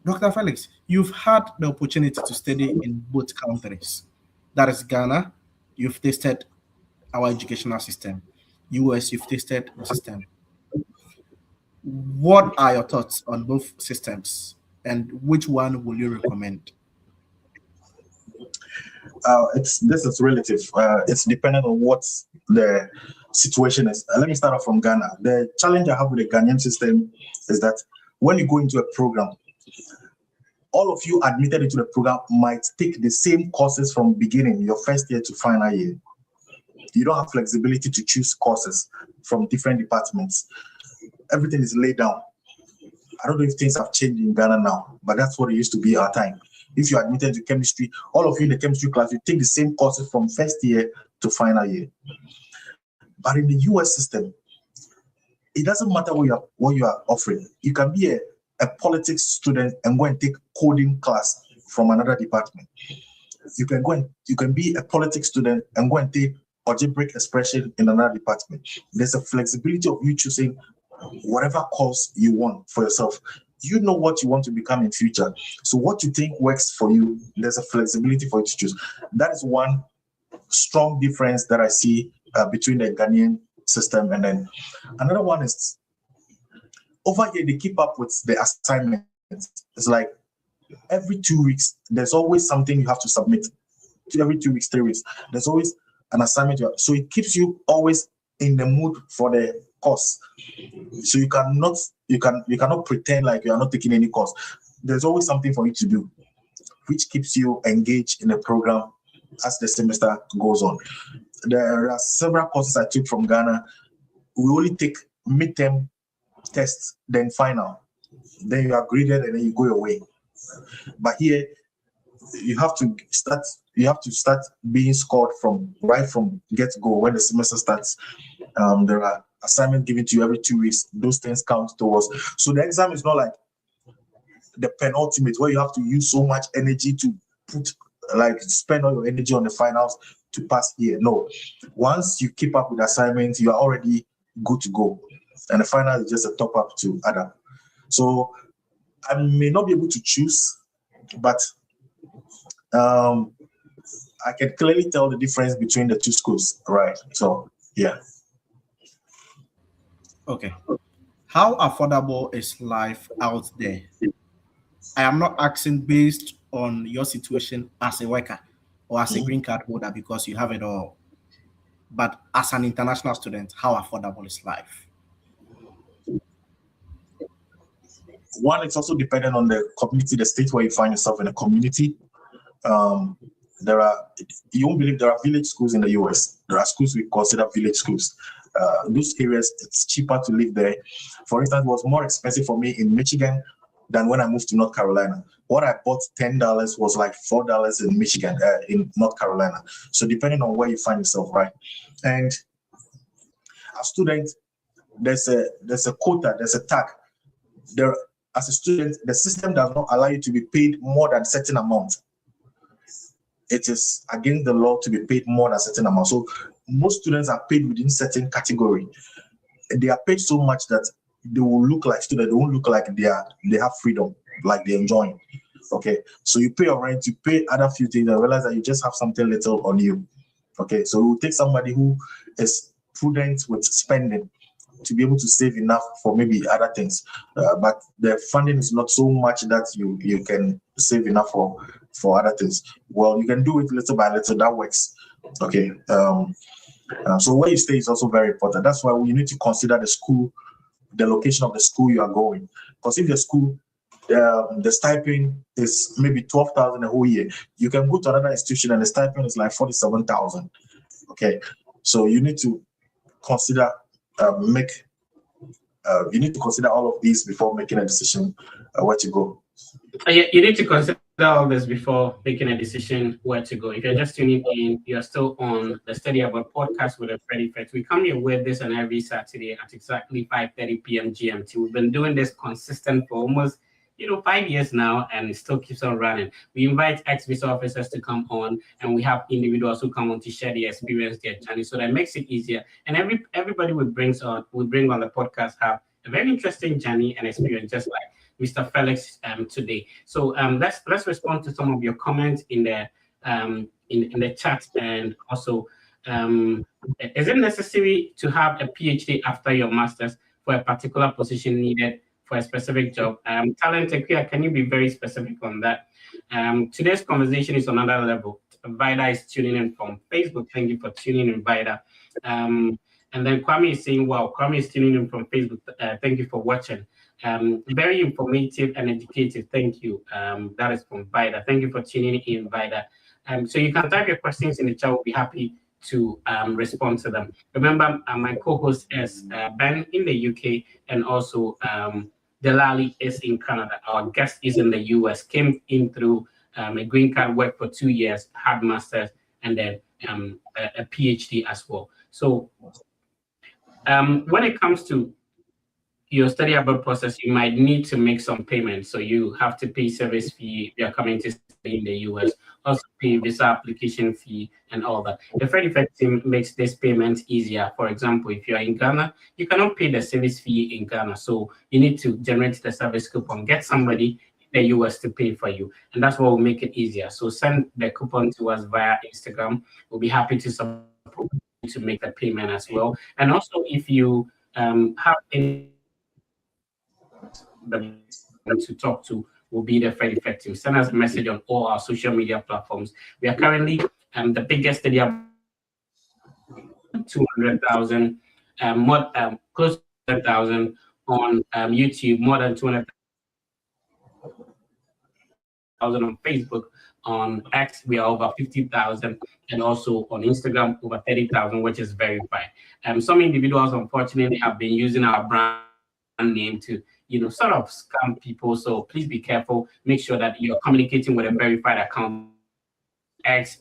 Dr. Felix, you've had the opportunity to study in both countries. That is Ghana, you've tasted our educational system. US, you've tasted the system. What are your thoughts on both systems, and which one will you recommend? This is relative. It's dependent on what the situation is. Let me start off from Ghana. The challenge I have with the Ghanaian system is that when you go into a program, all of you admitted into the program might take the same courses from beginning, your first year to final year. You don't have flexibility to choose courses from different departments. Everything is laid down. I don't know if things have changed in Ghana now, but that's what it used to be our time. If you're admitted to chemistry, all of you in the chemistry class, you take the same courses from first year to final year. But in the US system, it doesn't matter what you are offering. You can be a politics student and go and take coding class from another department. You can be a politics student and go and take algebraic expression in another department. There's a flexibility of you choosing whatever course you want for yourself. You know what you want to become in future. So what you think works for you, there's a flexibility for you to choose. That is one strong difference that I see between the Ghanaian system. And then another one is, over here, they keep up with the assignments. It's like every 2 weeks, there's always something you have to submit. Every 2 weeks, 3 weeks, there's always an assignment. So it keeps you always in the mood for the course. So you cannot pretend like you are not taking any course. There's always something for you to do, which keeps you engaged in the program as the semester goes on. there are several courses I took from Ghana. We only take midterm tests, then final. Then you are graded and then you go your way. But here, you have to start being scored from get-go when the semester starts. There are assignments given to you every 2 weeks. Those things count towards. So the exam is not like the penultimate where you have to use so much energy to spend all your energy on the finals to pass here. No. Once you keep up with assignments, you are already good to go. And the final is just a top up to add up. So I may not be able to choose, but I can clearly tell the difference between the two schools, right? So, yeah. Okay. How affordable is life out there? I am not asking based on your situation as a worker or as a green card holder because you have it all. But as an international student, how affordable is life? One, it's also dependent on the community, the state where you find yourself in a community. You won't believe there are village schools in the US. There are schools we consider village schools. Those areas, it's cheaper to live there. For instance, it was more expensive for me in Michigan than when I moved to North Carolina. What I bought $10 was like $4 in Michigan, in North Carolina. So depending on where you find yourself, right? And as students, there's a quota, there's a tag. As a student, the system does not allow you to be paid more than a certain amount. It is against the law to be paid more than a certain amount. So most students are paid within certain category. They are paid so much that they will look like students. They won't look like they have freedom, like they're enjoying. Okay, so you pay your rent, you pay other few things, and realize that you just have something little on you. Okay, so it will take somebody who is prudent with spending to be able to save enough for maybe other things, but the funding is not so much that you can save enough for other things. Well, you can do it little by little. That works. Okay. So where you stay is also very important. That's why you need to consider the school, the location of the school you are going. Because if the school, the stipend is maybe 12,000 a whole year, you can go to another institution and the stipend is like 47,000. Okay. So you need to consider. You need to consider all of these before making a decision where to go. You need to consider all this before making a decision where to go. If you're just tuning in, you're still on the Study Abroad podcast with Freddie Fett. We come here with this on every Saturday at exactly 5:30 p.m. GMT. We've been doing this consistent for almost 5 years now, and it still keeps on running. We invite ex-visa officers to come on, and we have individuals who come on to share their experience, their journey, so that makes it easier. And everybody we bring on the podcast have a very interesting journey and experience, just like Mr. Felix today. So let's respond to some of your comments in the chat, and also is it necessary to have a PhD after your master's for a particular position needed for a specific job? Talent Equia, can you be very specific on that? Today's conversation is on another level. Vida is tuning in from Facebook. Thank you for tuning in, Vida. And then Kwame is saying, wow, Kwame is tuning in from Facebook. Thank you for watching. Very informative and educative. Thank you. That is from Vida. Thank you for tuning in, Vida. So you can type your questions in the chat. We'll be happy to respond to them. Remember, my co-host is Ben in the UK, and also Delali is in Canada. Our guest is in the US, came in through a green card, worked for 2 years, had masters, and then a PhD as well. So when it comes to your study abroad process, you might need to make some payments. So you have to pay service fee if you're coming to stay in the US, also pay visa application fee and all that. The Freddie Fett team makes this payment easier. For example, if you're in Ghana, you cannot pay the service fee in Ghana. So you need to generate the service coupon, get somebody in the US to pay for you. And that's what will make it easier. So send the coupon to us via Instagram. We'll be happy to support you to make the payment as well. And also if you have any to talk to, will be the Freddie Fett team. Send us a message on all our social media platforms. We are currently the biggest study 200,000, close to 100,000 on YouTube, more than 200,000 on Facebook, On X, we are over 50,000, and also on Instagram, over 30,000, which is verified. Some individuals, unfortunately, have been using our brand name to, sort of scam people. So please be careful. Make sure that you're communicating with a verified account X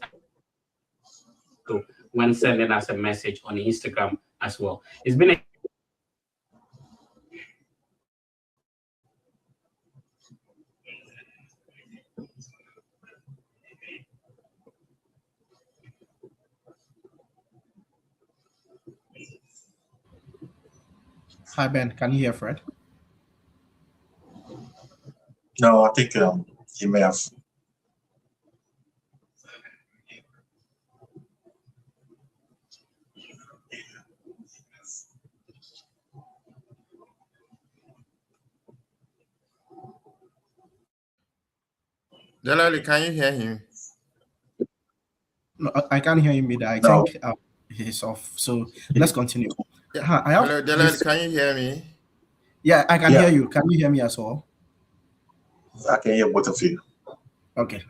when sending us a message on Instagram as well. It's been a Hi, Ben. Can you hear Fred? No, I think he may have. Delali, can you hear him? No, I can't hear him either. I think he's off. So let's continue. Yeah. Hello, Delali, can you hear me? Yeah, I can hear you. Can you hear me as well? I can hear both of you. Okay.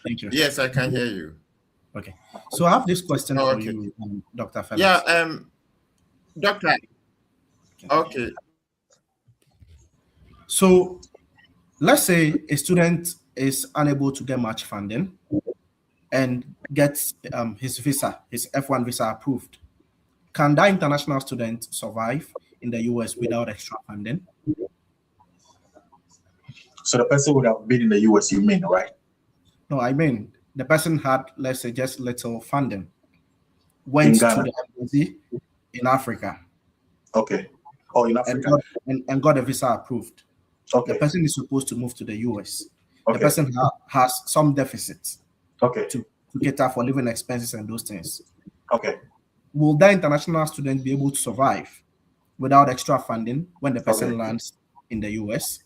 Thank you. Yes, I can hear you. Okay. So I have this question for you, Dr. Felix. Yeah, Doctor. Okay. So let's say a student is unable to get much funding and gets his F1 visa approved. Can that international student survive in the US without extra funding? So the person would have been in the US, you mean, right? No, I mean, the person had, let's say, just little funding, went to the embassy in Africa. Okay. Oh, in Africa. And got a visa approved. Okay. The person is supposed to move to the US. Okay. The person has some deficits. Okay. To cater for living expenses and those things. Okay. Will that international student be able to survive without extra funding when the person lands in the US?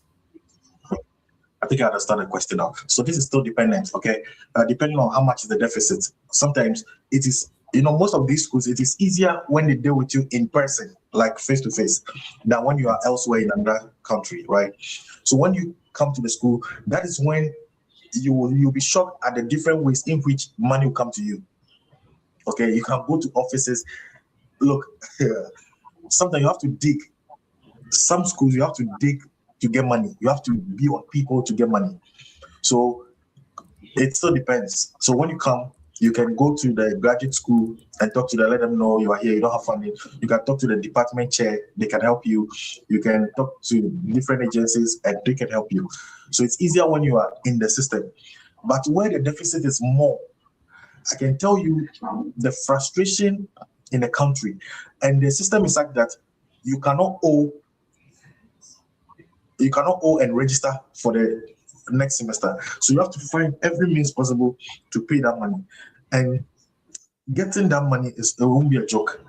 I think I understand the question now. So this is still dependent, okay? Depending on how much is the deficit. Sometimes it is, most of these schools, it is easier when they deal with you in person, like face to face, than when you are elsewhere in another country, right? So when you come to the school, that is when you'll be shocked at the different ways in which money will come to you. Okay, you can go to offices. Look, sometimes you have to dig. Some schools you have to dig to get money. You have to be on people to get money. So it still depends. So when you come, you can go to the graduate school and talk to them, let them know you are here, you don't have funding. You can talk to the department chair, they can help you. You can talk to different agencies and they can help you. So it's easier when you are in the system. But where the deficit is more, I can tell you the frustration in the country. And the system is like that you cannot owe and register for the next semester. So you have to find every means possible to pay that money. And getting that money it won't be a joke.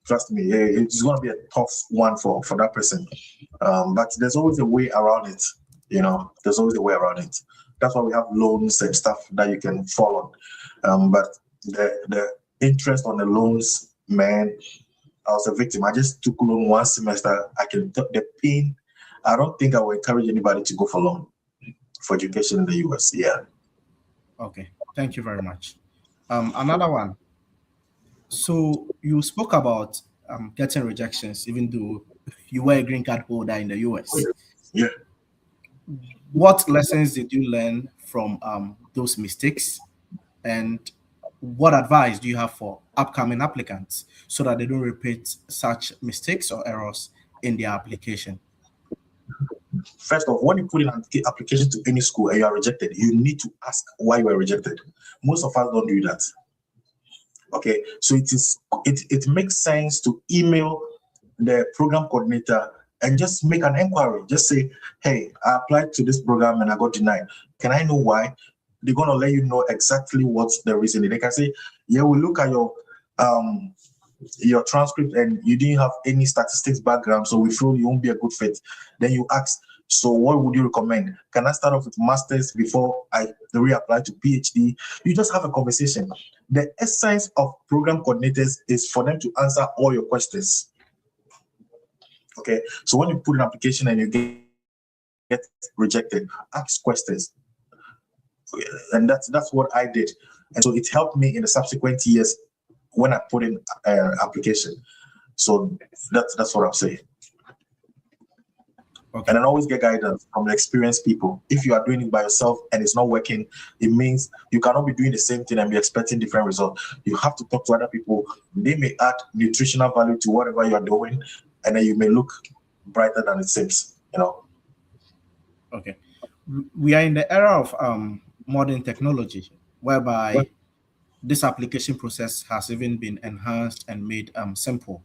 Trust me, it's going to be a tough one for that person. But there's always a way around it. There's always a way around it. That's why we have loans and stuff that you can fall on. But the interest on the loans, man, I was a victim. I just took loan one semester. The pain. I don't think I will encourage anybody to go for loan for education in the US. Yeah. Okay. Thank you very much. Another one. So you spoke about getting rejections, even though you were a green card holder in the US. Yeah. What lessons did you learn from those mistakes? And what advice do you have for upcoming applicants so that they don't repeat such mistakes or errors in their application? First of all, when you put in an application to any school and you are rejected, you need to ask why you were rejected. Most of us don't do that. Okay, so it makes sense to email the program coordinator and just make an inquiry. Just say, hey, I applied to this program and I got denied. Can I know why? They're gonna let you know exactly what's the reason. They can say, yeah, we'll look at your transcript and you didn't have any statistics background, so we feel you won't be a good fit. Then you ask, so what would you recommend? Can I start off with master's before I reapply to PhD? You just have a conversation. The essence of program coordinators is for them to answer all your questions. Okay, so when you put an application and you get rejected, ask questions. And that's what I did. And so it helped me in the subsequent years when I put in application. So that's what I'm saying. Okay. And I always get guidance from the experienced people. If you are doing it by yourself and it's not working, it means you cannot be doing the same thing and be expecting different results. You have to talk to other people. They may add nutritional value to whatever you are doing, and then you may look brighter than it seems, you know. Okay. We are in the era of modern technology, whereby this application process has even been enhanced and made simple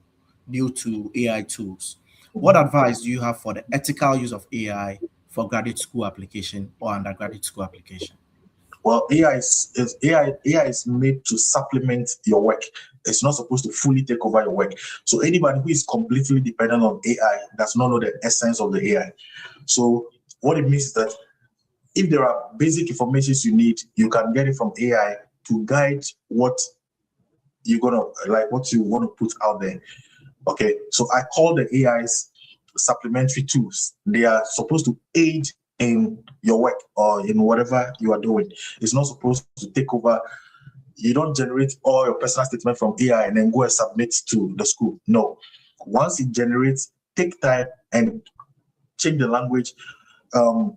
due to AI tools. What advice do you have for the ethical use of AI for graduate school application or undergraduate school application? Well, AI is made to supplement your work. It's not supposed to fully take over your work. So anybody who is completely dependent on AI does not know the essence of the AI. So what it means is that if there are basic informations you need, you can get it from AI to guide what you're gonna like, what you want to put out there. Okay, so I call the AIs supplementary tools. They are supposed to aid in your work or in whatever you are doing. It's not supposed to take over. You don't generate all your personal statement from AI and then go and submit to the school. No. Once it generates, take time and change the language,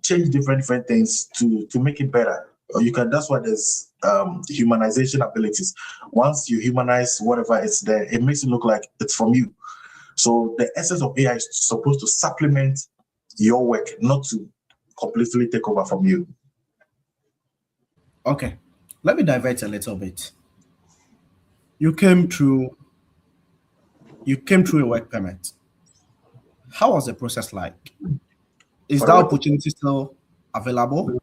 change different things to make it better. You can. That's why there's humanization abilities. Once you humanize whatever is there, it makes it look like it's from you. So the essence of AI is supposed to supplement your work, not to completely take over from you. Okay, let me divert a little bit. You came through a work permit. How was the process like? Is that opportunity still available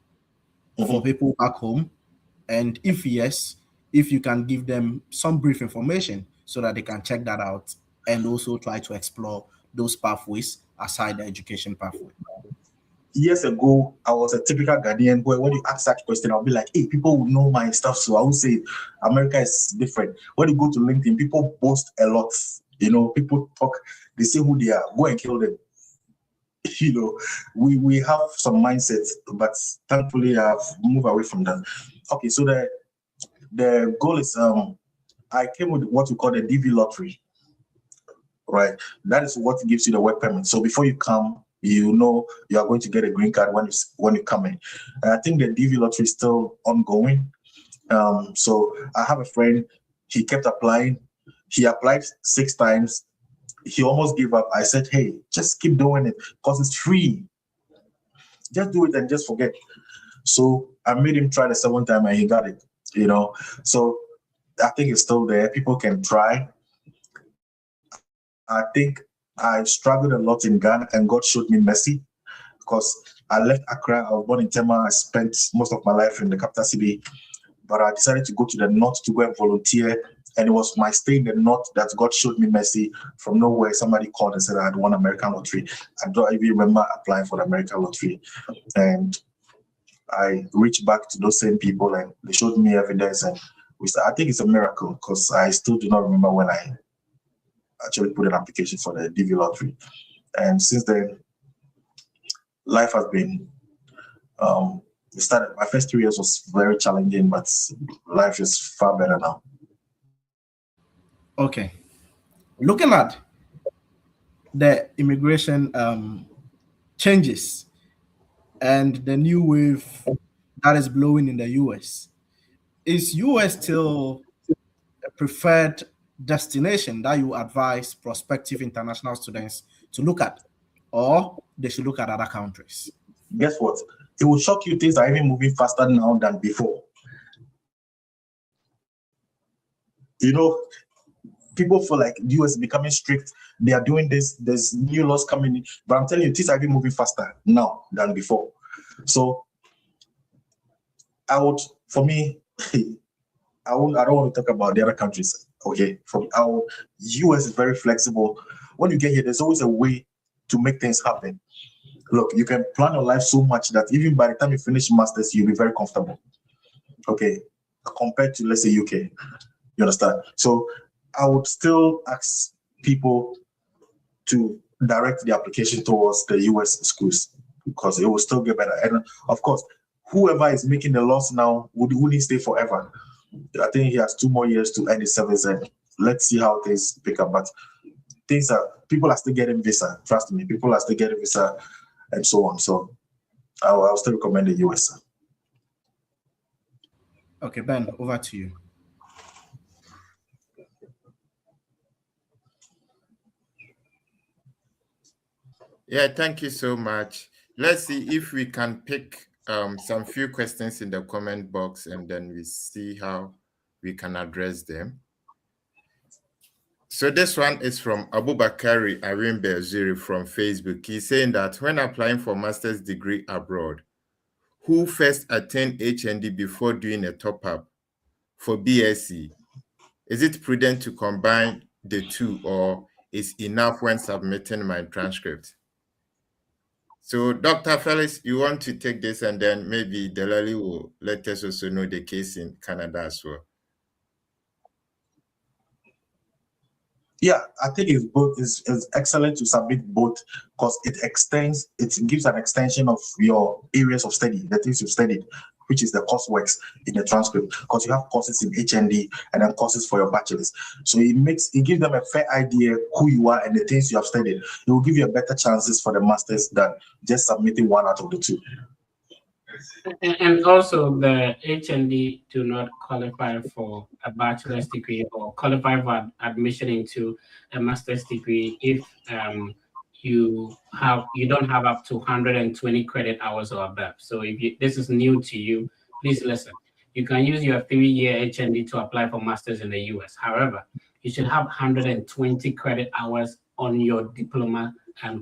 for people back home? And if yes, if you can give them some brief information so that they can check that out and also try to explore those pathways aside the education pathway. Years ago, I was a typical Ghanaian boy. When you ask that question, I'll be like, hey, people will know my stuff. So I would say America is different. When you go to LinkedIn, people post a lot. You know, people talk, they say who they are, go and kill them. You know, we have some mindsets, but thankfully I've moved away from that. Okay, so the goal is I came with what we call the DV lottery. Right, that is what gives you the work permit. So before you come, you know you are going to get a green card when you come in. And I think the DV lottery is still ongoing. So I have a friend, he kept applying. He applied 6 times. He almost gave up. I said, hey, just keep doing it because it's free. Just do it and just forget. So I made him try the 7th time and he got it, you know. So I think it's still there. People can try. I think I struggled a lot in Ghana and God showed me mercy because I left Accra. I was born in Tema. I spent most of my life in the capital city, but I decided to go to the north to go and volunteer. And it was my stay in the north that God showed me mercy. From nowhere, somebody called and said I had won American lottery. I don't even remember applying for the American lottery. And I reached back to those same people and they showed me evidence. And I think it's a miracle because I still do not remember when I actually put an application for the DV lottery. And since then, life has been, my first 3 years was very challenging, but life is far better now. Okay. Looking at the immigration changes and the new wave that is blowing in the US, is US still a preferred destination that you advise prospective international students to look at, or they should look at other countries? Guess what? It will shock you, things are even moving faster now than before. You know, people feel like the US is becoming strict. They are doing this. There's new laws coming in. But I'm telling you, things are even moving faster now than before. So I don't want to talk about the other countries. Okay, from our US is very flexible. When you get here, there's always a way to make things happen. Look, you can plan your life so much that even by the time you finish masters, you'll be very comfortable. Okay, compared to, let's say, UK. You understand? So I would still ask people to direct the application towards the US schools because it will still get better. And of course, whoever is making the laws now wouldn't stay forever. I think he has 2 more years to end his service, and let's see how things pick up. But people are still getting visa. Trust me, people are still getting visa, and so on. So I'll still recommend the US. Okay, Ben, over to you. Yeah, thank you so much. Let's see if we can pick some few questions in the comment box, and then we see how we can address them. So this one is from Abubakari Arimbe Zuri from Facebook. He's saying that when applying for master's degree abroad, who first attained HND before doing a top-up for BSc? Is it prudent to combine the two, or is enough when submitting my transcript? So Dr. Felix, you want to take this, and then maybe Delali will let us also know the case in Canada as well. Yeah, I think it's excellent to submit both, because it gives an extension of your areas of study, the things you've studied, which is the courseworks in the transcript, because you have courses in HND and then courses for your bachelor's. So it gives them a fair idea who you are and the things you have studied. It will give you a better chances for the masters than just submitting one out of the two. And also, the HND do not qualify for a bachelor's degree or qualify for admission into a master's degree if you don't have up to 120 credit hours or above. So if this is new to you, please listen. You can use your 3-year HND to apply for masters in the US. However, you should have 120 credit hours on your diploma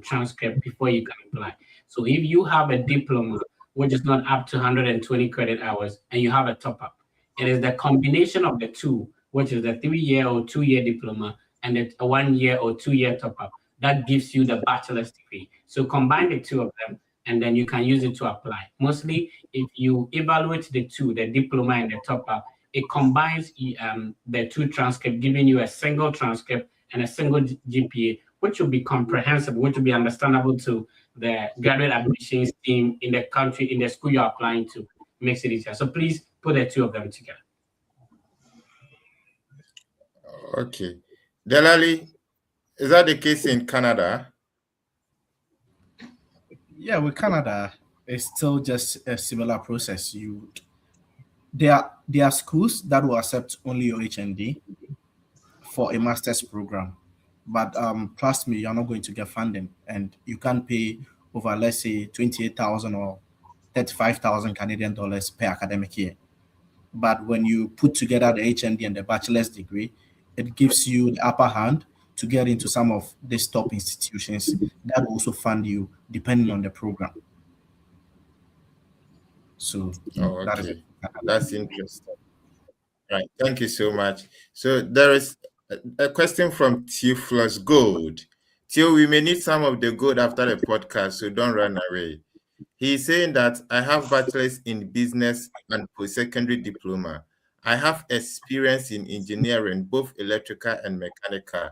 transcript before you can apply. So if you have a diploma which is not up to 120 credit hours, and you have a top-up, it is the combination of the two, which is the 3-year or 2-year diploma and the 1-year or 2-year top-up, that gives you the bachelor's degree. So combine the two of them, and then you can use it to apply. Mostly, if you evaluate the two, the diploma and the top-up, it combines the two transcripts, giving you a single transcript and a single GPA, which will be comprehensible, which will be understandable to the graduate admissions team in the country, in the school you're applying to. Makes it easier. So please put the two of them together. Okay. Delali, is that the case in Canada? Yeah, with Canada, it's still just a similar process. There are schools that will accept only your HND for a master's program. But trust me, you're not going to get funding, and you can't pay over, let's say, 28,000 or 35,000 Canadian dollars per academic year. But when you put together the HND and the bachelor's degree, it gives you the upper hand to get into some of these top institutions that will also fund you depending on the program. So that's interesting. Right, thank you so much. So there is a question from Theophilus Gold. Theo, we may need some of the gold after the podcast, so don't run away. He's saying that I have bachelor's in business and post-secondary diploma. I have experience in engineering, both electrical and mechanical.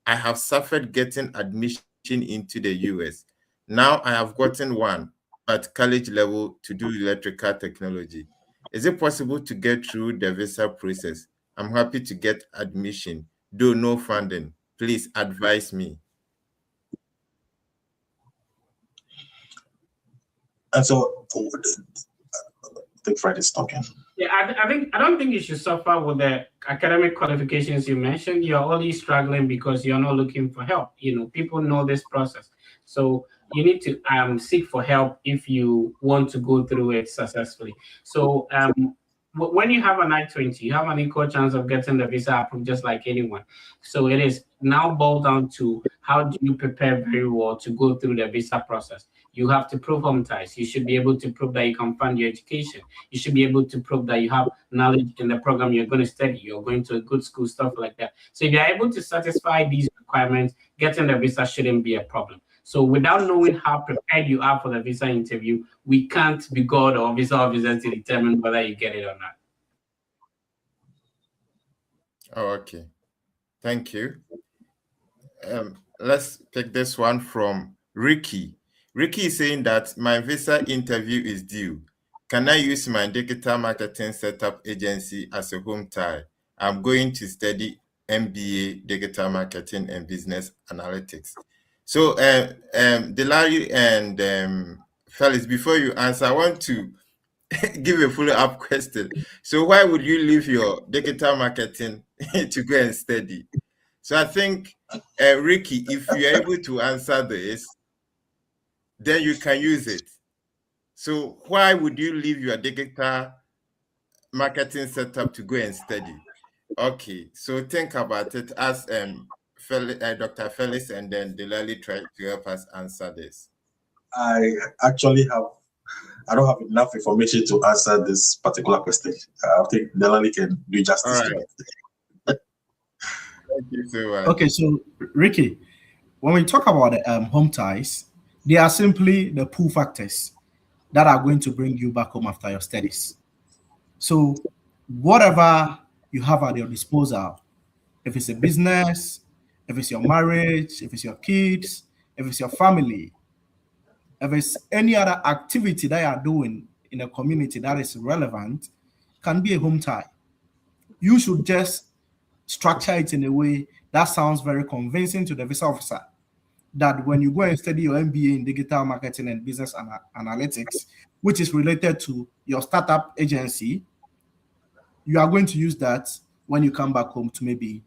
I have suffered getting admission into the US. Now I have gotten one at college level to do electrical technology. Is it possible to get through the visa process? I'm happy to get admission, though no funding. Please advise me. And so, I think Fred is talking. Yeah, I don't think you should suffer with the academic qualifications you mentioned. You're only struggling because you're not looking for help. People know this process. So you need to seek for help if you want to go through it successfully. So when you have an I-20, you have an equal chance of getting the visa approved just like anyone. So it is now boiled down to how do you prepare very well to go through the visa process. You have to prove home ties. You should be able to prove that you can fund your education. You should be able to prove that you have knowledge in the program you're going to study. You're going to a good school, stuff like that. So if you're able to satisfy these requirements, getting the visa shouldn't be a problem. So without knowing how prepared you are for the visa interview, we can't be God or visa officers to determine whether you get it or not. Oh, okay. Thank you. Let's pick this one from Ricky. Ricky is saying that my visa interview is due. can I use my digital marketing setup agency as a home tie? I'm going to study MBA Digital Marketing and Business Analytics. So, Delari and Felix, before you answer, I want to give a follow-up question. So, why would you leave your digital marketing to go and study? So, I think, Ricky, if you're able to answer this, then you can use it. So why would you leave your digital marketing setup to go and study? Okay, so think about it as Dr. Felix and then Delali try to help us answer this. I don't have enough information to answer this particular question. I think Delali can do justice to it. Thank you so much. Okay, so Ricky, when we talk about home ties, they are simply the pull factors that are going to bring you back home after your studies. So whatever you have at your disposal, if it's a business, if it's your marriage, if it's your kids, if it's your family, if it's any other activity that you are doing in a community that is relevant, can be a home tie. You should just structure it in a way that sounds very convincing to the visa officer, that when you go and study your MBA in digital marketing and business analytics, which is related to your startup agency, you are going to use that when you come back home to maybe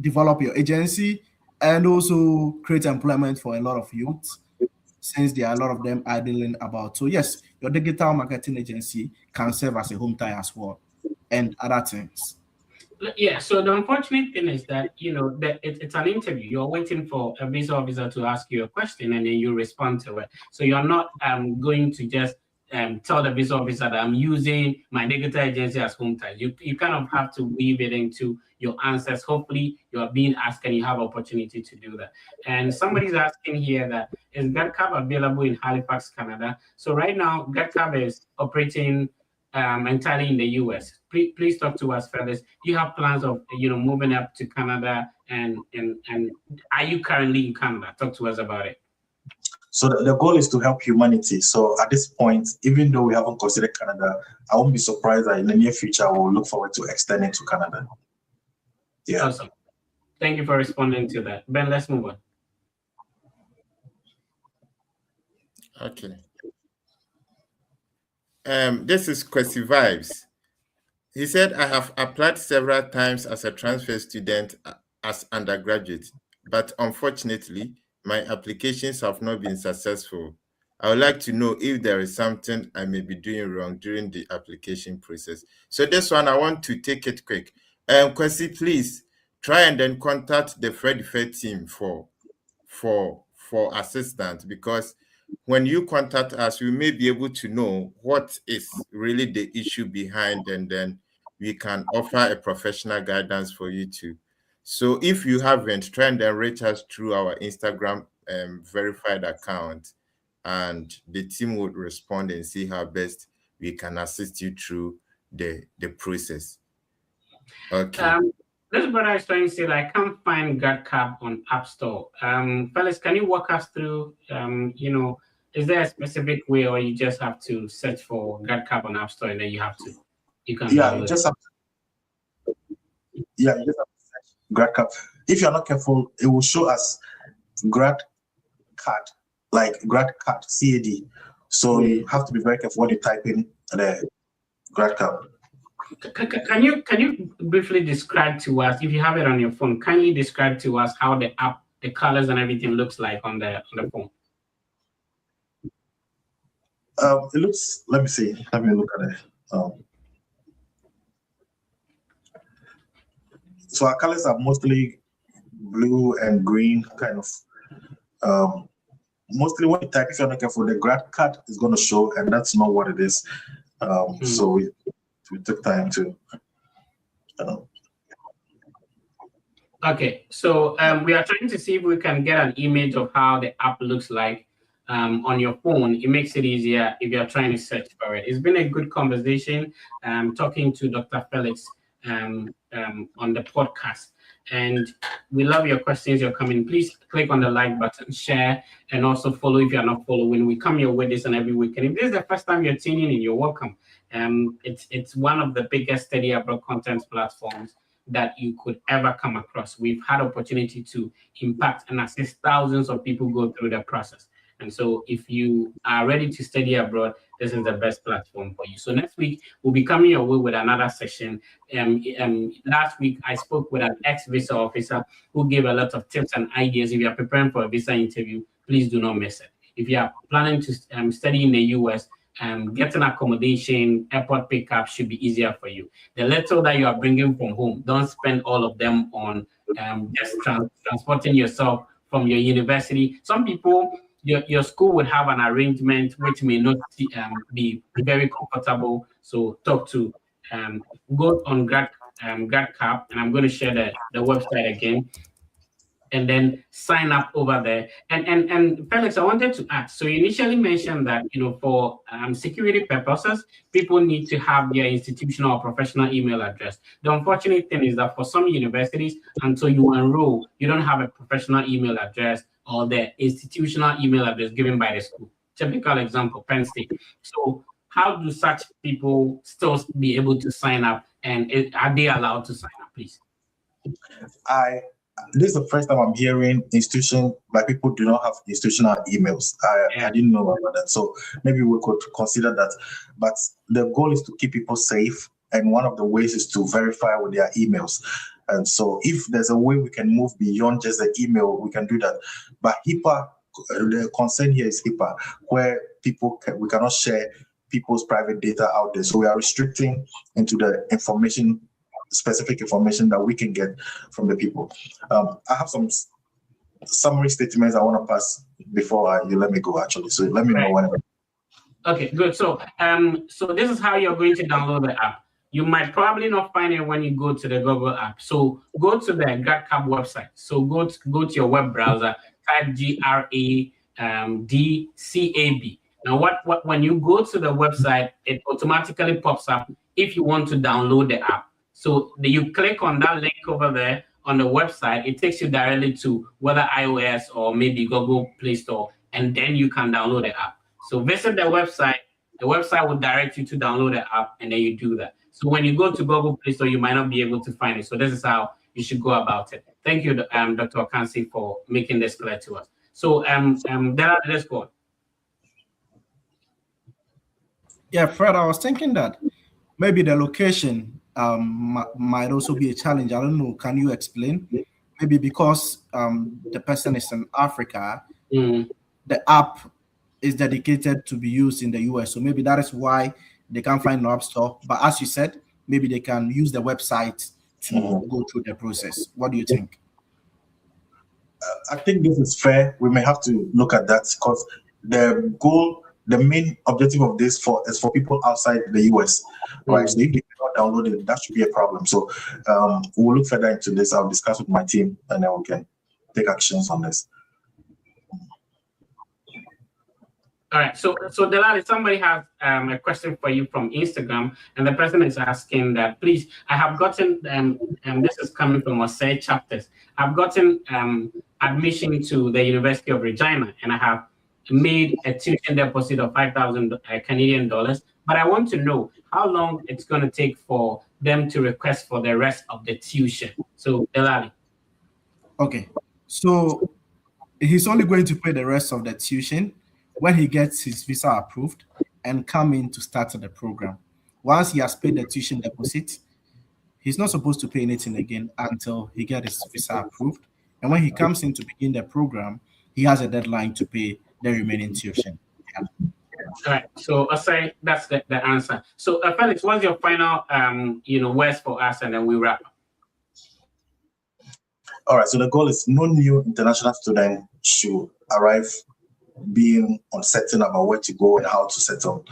develop your agency and also create employment for a lot of youth, since there are a lot of them idling about. So yes, your digital marketing agency can serve as a home tie as well, and other things. Yeah, so the unfortunate thing is that, that it's an interview. You're waiting for a visa officer to ask you a question and then you respond to it. So you're not going to just tell the visa officer that I'm using my digital agency as home tie. You kind of have to weave it into your answers. Hopefully you're being asked and you have opportunity to do that. And somebody's asking here that, is GetCab available in Halifax, Canada? So right now, GetCab is operating entirely in the US. Please talk to us, fellas. Do you have plans of moving up to Canada, and are you currently in Canada? Talk to us about it. So the goal is to help humanity. So at this point, even though we haven't considered Canada, I won't be surprised that in the near future we'll look forward to extending to Canada. Yeah. Awesome. Thank you for responding to that. Ben, let's move on. Okay. This is Kwesi Vibes. He said, I have applied several times as a transfer student as undergraduate, but unfortunately, my applications have not been successful. I would like to know if there is something I may be doing wrong during the application process. So this one, I want to take it quick. Kwesi, please try and then contact the Fred Fair team for assistance, because when you contact us, we may be able to know what is really the issue behind, and then we can offer a professional guidance for you too. So if you haven't, try and then reach us through our Instagram verified account, and the team would respond and see how best we can assist you through the process. Okay. This brother is trying to say, I can't find GetCab on App Store. Felix, can you walk us through, is there a specific way, or you just have to search for GetCab on App Store and then you can you just have to search GradCab. If you're not careful, it will show us GradCard, like GradCard, CAD. So you have to be very careful when you type in the GradCab. Can you briefly describe to us, if you have it on your phone, kindly describe to us how the app, the colors and everything looks like on the phone? It looks, let me see. Let me look at it. So our colors are mostly blue and green, kind of. Mostly when you type, if you're not careful, the GradCard is going to show, and that's not what it is. So we took time to. Okay, so we are trying to see if we can get an image of how the app looks like on your phone. It makes it easier if you're trying to search for it. It's been a good conversation talking to Dr. Felix on the podcast. And we love your questions, your comment. Please click on the like button, share, and also follow if you're not following. We come your way this and every week. And if this is the first time you're tuning in, you're welcome. It's one of the biggest study abroad content platforms that you could ever come across. We've had opportunity to impact and assist thousands of people go through the process. And so if you are ready to study abroad, this is the best platform for you. So next week, we'll be coming your way with another session. Last week, I spoke with an ex-visa officer who gave a lot of tips and ideas. If you are preparing for a visa interview, please do not miss it. If you are planning to study in the US, getting accommodation, airport pickup should be easier for you. The little that you are bringing from home, don't spend all of them on just transporting yourself from your university. Some people, your school would have an arrangement which may not be very comfortable. So talk to, go on GradCap, and I'm going to share the website again, and then sign up over there. And Felix, I wanted to ask, so you initially mentioned that, for security purposes, people need to have their institutional or professional email address. The unfortunate thing is that for some universities, until you enroll, you don't have a professional email address or the institutional email address given by the school. Typical example, Penn State. So how do such people still be able to sign up, and are they allowed to sign up, please? This is the first time I'm hearing like people do not have institutional emails. I didn't know about that. So maybe we could consider that. But the goal is to keep people safe. And one of the ways is to verify with their emails. And so if there's a way we can move beyond just the email, we can do that. But HIPAA, the concern here is HIPAA, where we cannot share people's private data out there. So we are restricting into the specific information that we can get from the people. I have some summary statements I want to pass before you let me go, actually. So let me know whenever. Okay, good. So this is how you're going to download the app. You might probably not find it when you go to the Google app. So go to the GradCap website. So go to your web browser, type GRADCAB. Now, when you go to the website, it automatically pops up if you want to download the app. So you click on that link over there on the website, it takes you directly to whether iOS or maybe Google Play Store, and then you can download the app. So visit the website. The website will direct you to download the app, and then you do that. So when you go to Google Play Store, you might not be able to find it. So this is how you should go about it. Thank you, Dr. Okansi, for making this clear to us. So let's go. Yeah, Fred, I was thinking that maybe the location might also be a challenge. I don't know. Can you explain? Maybe because the person is in Africa, the app is dedicated to be used in the US. So maybe that is why they can't find an app store. But as you said, maybe they can use the website to go through the process. What do you think? I think this is fair. We may have to look at that because the main objective of this is for people outside the US, right? So if they cannot download it, that should be a problem. So we'll look further into this. I'll discuss with my team, and then we can take actions on this. All right. So Delali, somebody has a question for you from Instagram, and the person is asking that, please, I have gotten, and this is coming from Osei Chapters. I've gotten admission to the University of Regina, and I have made a tuition deposit of 5,000 Canadian dollars, but I want to know how long it's going to take for them to request for the rest of the tuition. So, Delali. Okay, so he's only going to pay the rest of the tuition when he gets his visa approved and come in to start the program. Once he has paid the tuition deposit, he's not supposed to pay anything again until he gets his visa approved. And when he comes in to begin the program, he has a deadline to pay the remaining tuition. Yeah. All right. So Osei, that's the answer. So Felix, what's your final words for us, and then we wrap up? All right. So the goal is no new international student should arrive being uncertain about where to go and how to settle.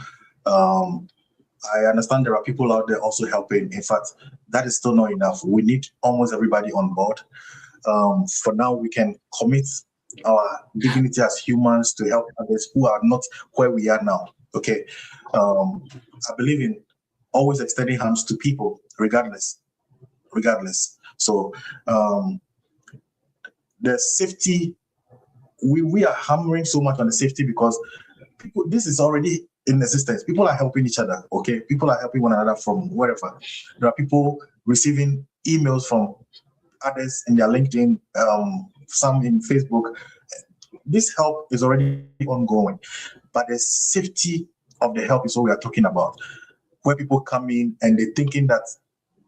I understand there are people out there also helping. In fact, that is still not enough. We need almost everybody on board. For now, we can commit our dignity as humans to help others who are not where we are now. Okay. I believe in always extending hands to people, regardless. So the safety, we are hammering so much on the safety because people, this is already in existence. People are helping each other, okay? People are helping one another from wherever. There are people receiving emails from others in their LinkedIn, some in Facebook. This help is already ongoing, but the safety of the help is what we are talking about, where people come in and they're thinking that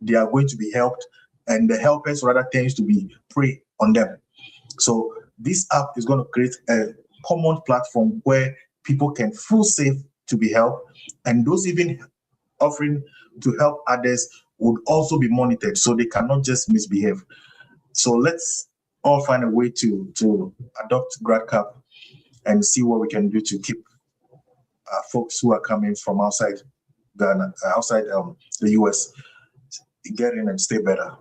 they are going to be helped, and the helpers rather tends to be prey on them. So this app is going to create a common platform where people can feel safe to be helped, and those even offering to help others would also be monitored, so they cannot just misbehave. So let's all find a way to adopt GradCap and see what we can do to keep folks who are coming from outside Ghana, outside the US, get in and stay better.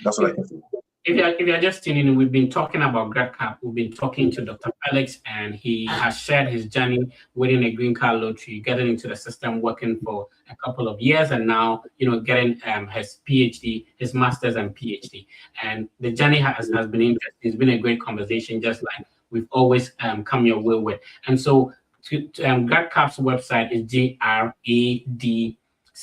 That's what I can do. If you're just tuning in, we've been talking about GradCap. We've been talking to Dr. Felix, and he has shared his journey winning a green card lottery, getting into the system, working for a couple of years, and now, getting his PhD, his master's and PhD. And the journey has been interesting. It's been a great conversation, just like we've always come your way with. And so GradCap's website is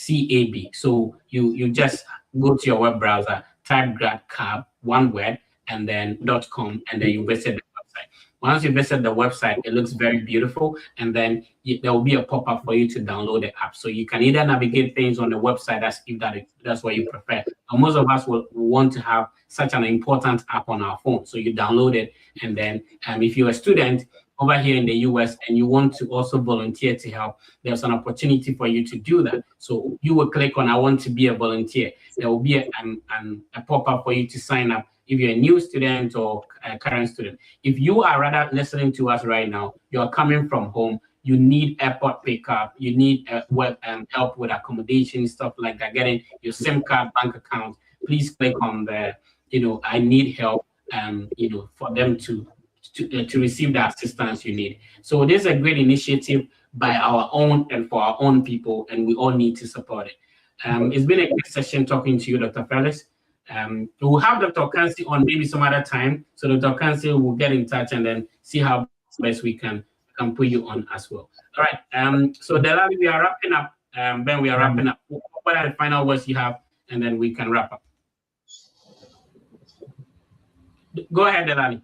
GRADCAB. So you just go to your web browser, type GradCap, one word, and then .com, and then you visit the website. Once you visit the website, it looks very beautiful, and then there will be a pop-up for you to download the app. So you can either navigate things on the website, that's what you prefer. And most of us will want to have such an important app on our phone. So you download it, and then if you're a student over here in the US and you want to also volunteer to help, there's an opportunity for you to do that. So you will click on I want to be a volunteer. There will be a pop-up for you to sign up if you're a new student or a current student. If you are rather listening to us right now, you're coming from home, you need airport pickup, you need help with accommodation, stuff like that, getting your SIM card, bank account, please click on the, I need help, for them to receive the assistance you need. So this is a great initiative by our own and for our own people, and we all need to support it. It's been a great session talking to you, Dr. Felix. We'll have Dr. Kansi on maybe some other time. So Dr. Kansi will get in touch and then see how best we can put you on as well. All right. So Delali, we are wrapping up. Ben, we are wrapping up. What are the final words you have? And then we can wrap up. Go ahead, Delali.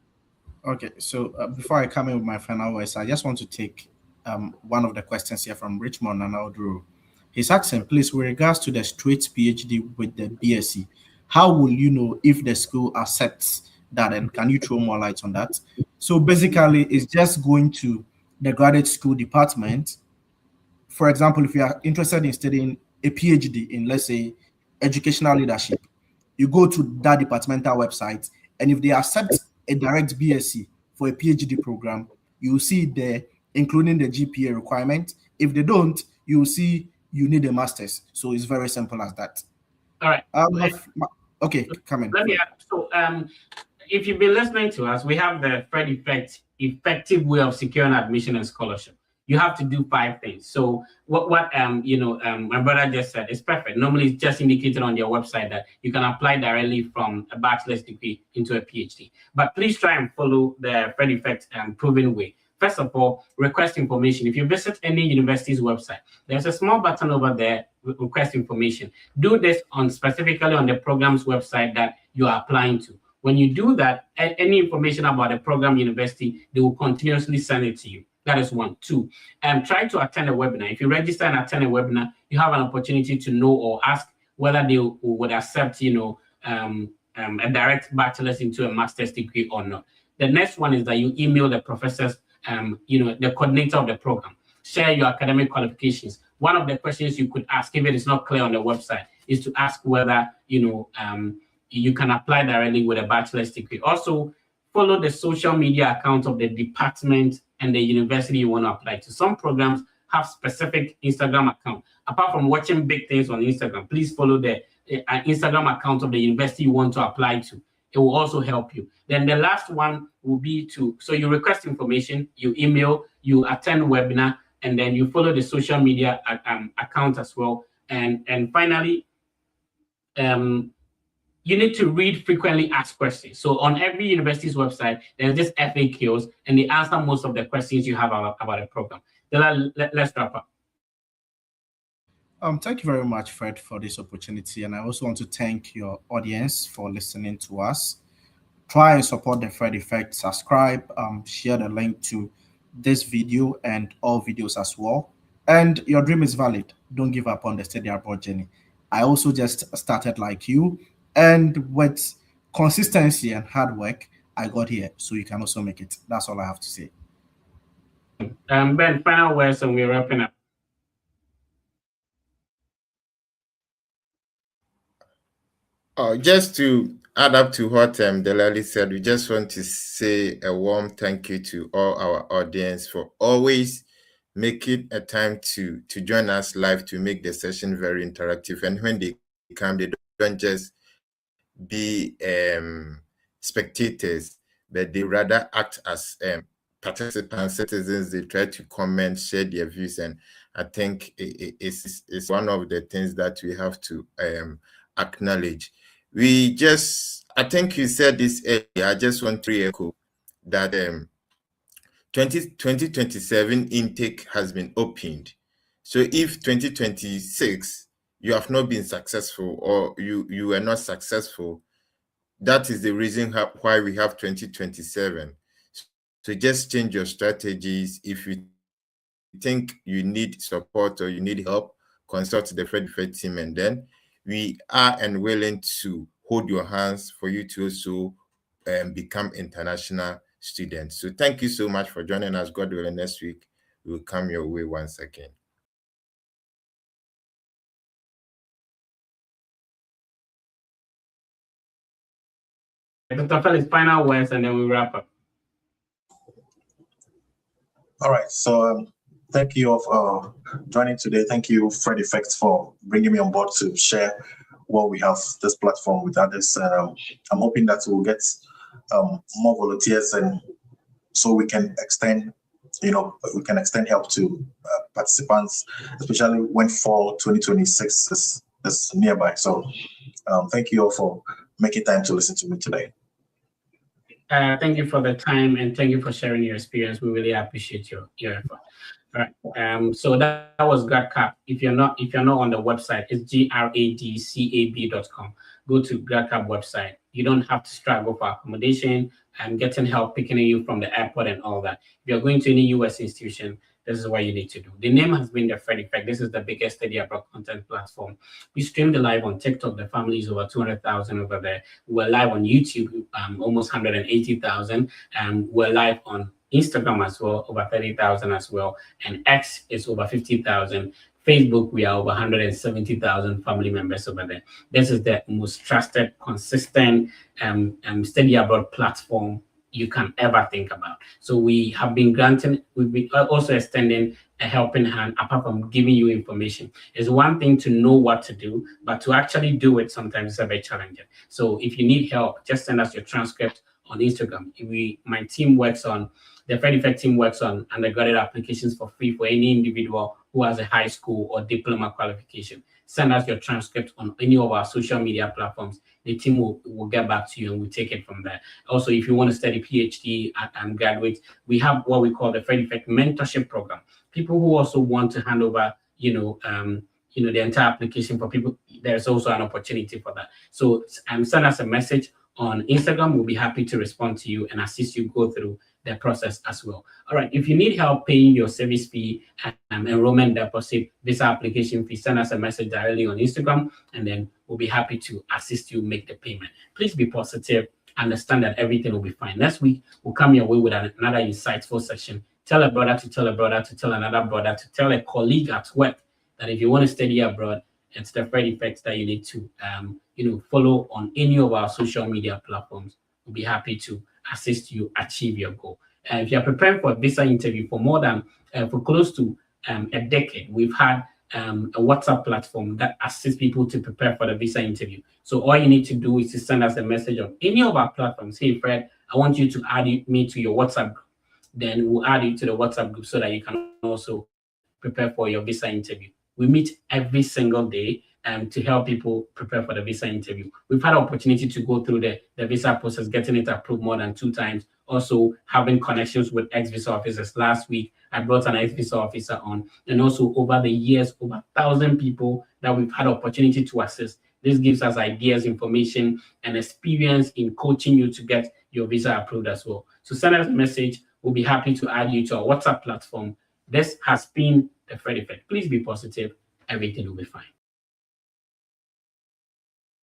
Okay, so before I come in with my final words, I just want to take one of the questions here from Richmond and Audru. He's asking, please, with regards to the straight PhD with the BSc, how will you know if the school accepts that, and can you throw more light on that? So basically, it's just going to the graduate school department. For example, if you are interested in studying a PhD in, let's say, educational leadership, you go to that departmental website, and if they accept a direct BSc for a PhD program, you will see there, including the GPA requirement. If they don't, you will see you need a master's. So it's very simple as that. All right. Okay, come in. Let me add, so if you've been listening to us, we have the Fred effective way of securing admission and scholarship. You have to do 5 things. So what my brother just said is perfect. Normally it's just indicated on your website that you can apply directly from a bachelor's degree into a PhD. But please try and follow the Fred Effect proven way. First of all, request information. If you visit any university's website, there's a small button over there, request information. Do this specifically on the program's website that you are applying to. When you do that, any information about the program university, they will continuously send it to you. That is 1. 2, try to attend a webinar. If you register and attend a webinar, you have an opportunity to know or ask whether they would accept, a direct bachelor's into a master's degree or not. The next one is that you email the professors, the coordinator of the program. Share your academic qualifications. One of the questions you could ask, if it is not clear on the website, is to ask whether, you can apply directly with a bachelor's degree. Also, follow the social media account of the department and the university you want to apply to. Some programs have specific Instagram account. Apart from watching big things on Instagram, please follow the Instagram account of the university you want to apply to. It will also help you. Then the last one will be so you request information, you email, you attend webinar, and then you follow the social media account as well. And finally, you need to read frequently asked questions. So on every university's website, there's this FAQs, and they answer most of the questions you have about a program. Let's wrap up. Thank you very much, Fred, for this opportunity. And I also want to thank your audience for listening to us. Try and support the Fred Effect. Subscribe, share the link to this video and all videos as well. And your dream is valid. Don't give up on the study abroad journey. I also just started like you, and with consistency and hard work, I got here. So you can also make it. That's all I have to say. Ben, final words, and we're wrapping up. Just to add up to what Delali said, we just want to say a warm thank you to all our audience for always making a time to join us live, to make the session very interactive. And when they come, they don't just be spectators, but they rather act as participants, citizens. They try to comment, share their views, and I think it's one of the things that we have to acknowledge. I think you said this earlier, I just want to echo that 2027 intake has been opened. So if 2026 you have not been successful, or you were not successful, that is the reason why we have 2027. So just change your strategies. If you think you need support or you need help, consult the Fred Effect team, and then we are and willing to hold your hands for you to also become international students. So thank you so much for joining us. God willing, next week we will come your way once again. Dr. Felix, final words, and then we wrap up. All right. So thank you all for joining today. Thank you, Fred Effect, for bringing me on board to share what we have this platform with others. I'm hoping that we'll get more volunteers, and so we can extend, help to participants, especially when fall 2026 is nearby. So thank you all for making time to listen to me today. Thank you for the time, and thank you for sharing your experience. We really appreciate your effort. All right. So that was GradCap. If you're not on the website, it's gradcab.com. Go to GradCap website. You don't have to struggle for accommodation and getting help picking you from the airport and all that. If you're going to any US institution, this is what you need to do. The name has been the Fred Effect. This is the biggest study abroad content platform. We streamed live on TikTok. The family is over 200,000 over there. We're live on YouTube, almost 180,000. We're live on Instagram as well, over 30,000 as well. And X is over 50,000. Facebook, we are over 170,000 family members over there. This is the most trusted, consistent study abroad platform you can ever think about. So we've been also extending a helping hand apart from giving you information. It's one thing to know what to do, but to actually do it sometimes is a bit challenging. So if you need help, just send us your transcript on Instagram. The Fred Effect team works on undergraduate applications for free for any individual who has a high school or diploma qualification. Send us your transcript on any of our social media platforms. The team will get back to you, and we'll take it from there. Also, if you want to study PhD and graduate, we have what we call the Fred Effect mentorship program. People who also want to hand over, the entire application for people, there's also an opportunity for that. So send us a message on Instagram. We'll be happy to respond to you and assist you go through the process as well. All right, if you need help paying your service fee, enrollment deposit, visa application fee, send us a message directly on Instagram, and then we'll be happy to assist you make the payment. Please be positive, understand that everything will be fine. Next week, we'll come your way with another insightful session. Tell a brother to tell a brother to tell another brother to tell a colleague at work that if you want to study abroad, it's the Fred Effect that you need to follow on any of our social media platforms. We'll be happy to assist you achieve your goal. If you're preparing for a visa interview for close to a decade, we've had a WhatsApp platform that assists people to prepare for the visa interview. So all you need to do is to send us a message on any of our platforms. Hey, Fred, I want you to add me to your WhatsApp group. Then we'll add you to the WhatsApp group so that you can also prepare for your visa interview. We meet every single day to help people prepare for the visa interview. We've had an opportunity to go through the visa process, getting it approved more than 2 times. Also having connections with ex-visa officers. Last week, I brought an ex-visa officer on, and also over the years, over 1,000 people that we've had opportunity to assist. This gives us ideas, information, and experience in coaching you to get your visa approved as well. So send us a message. We'll be happy to add you to our WhatsApp platform. This has been the Fred Effect. Please be positive. Everything will be fine.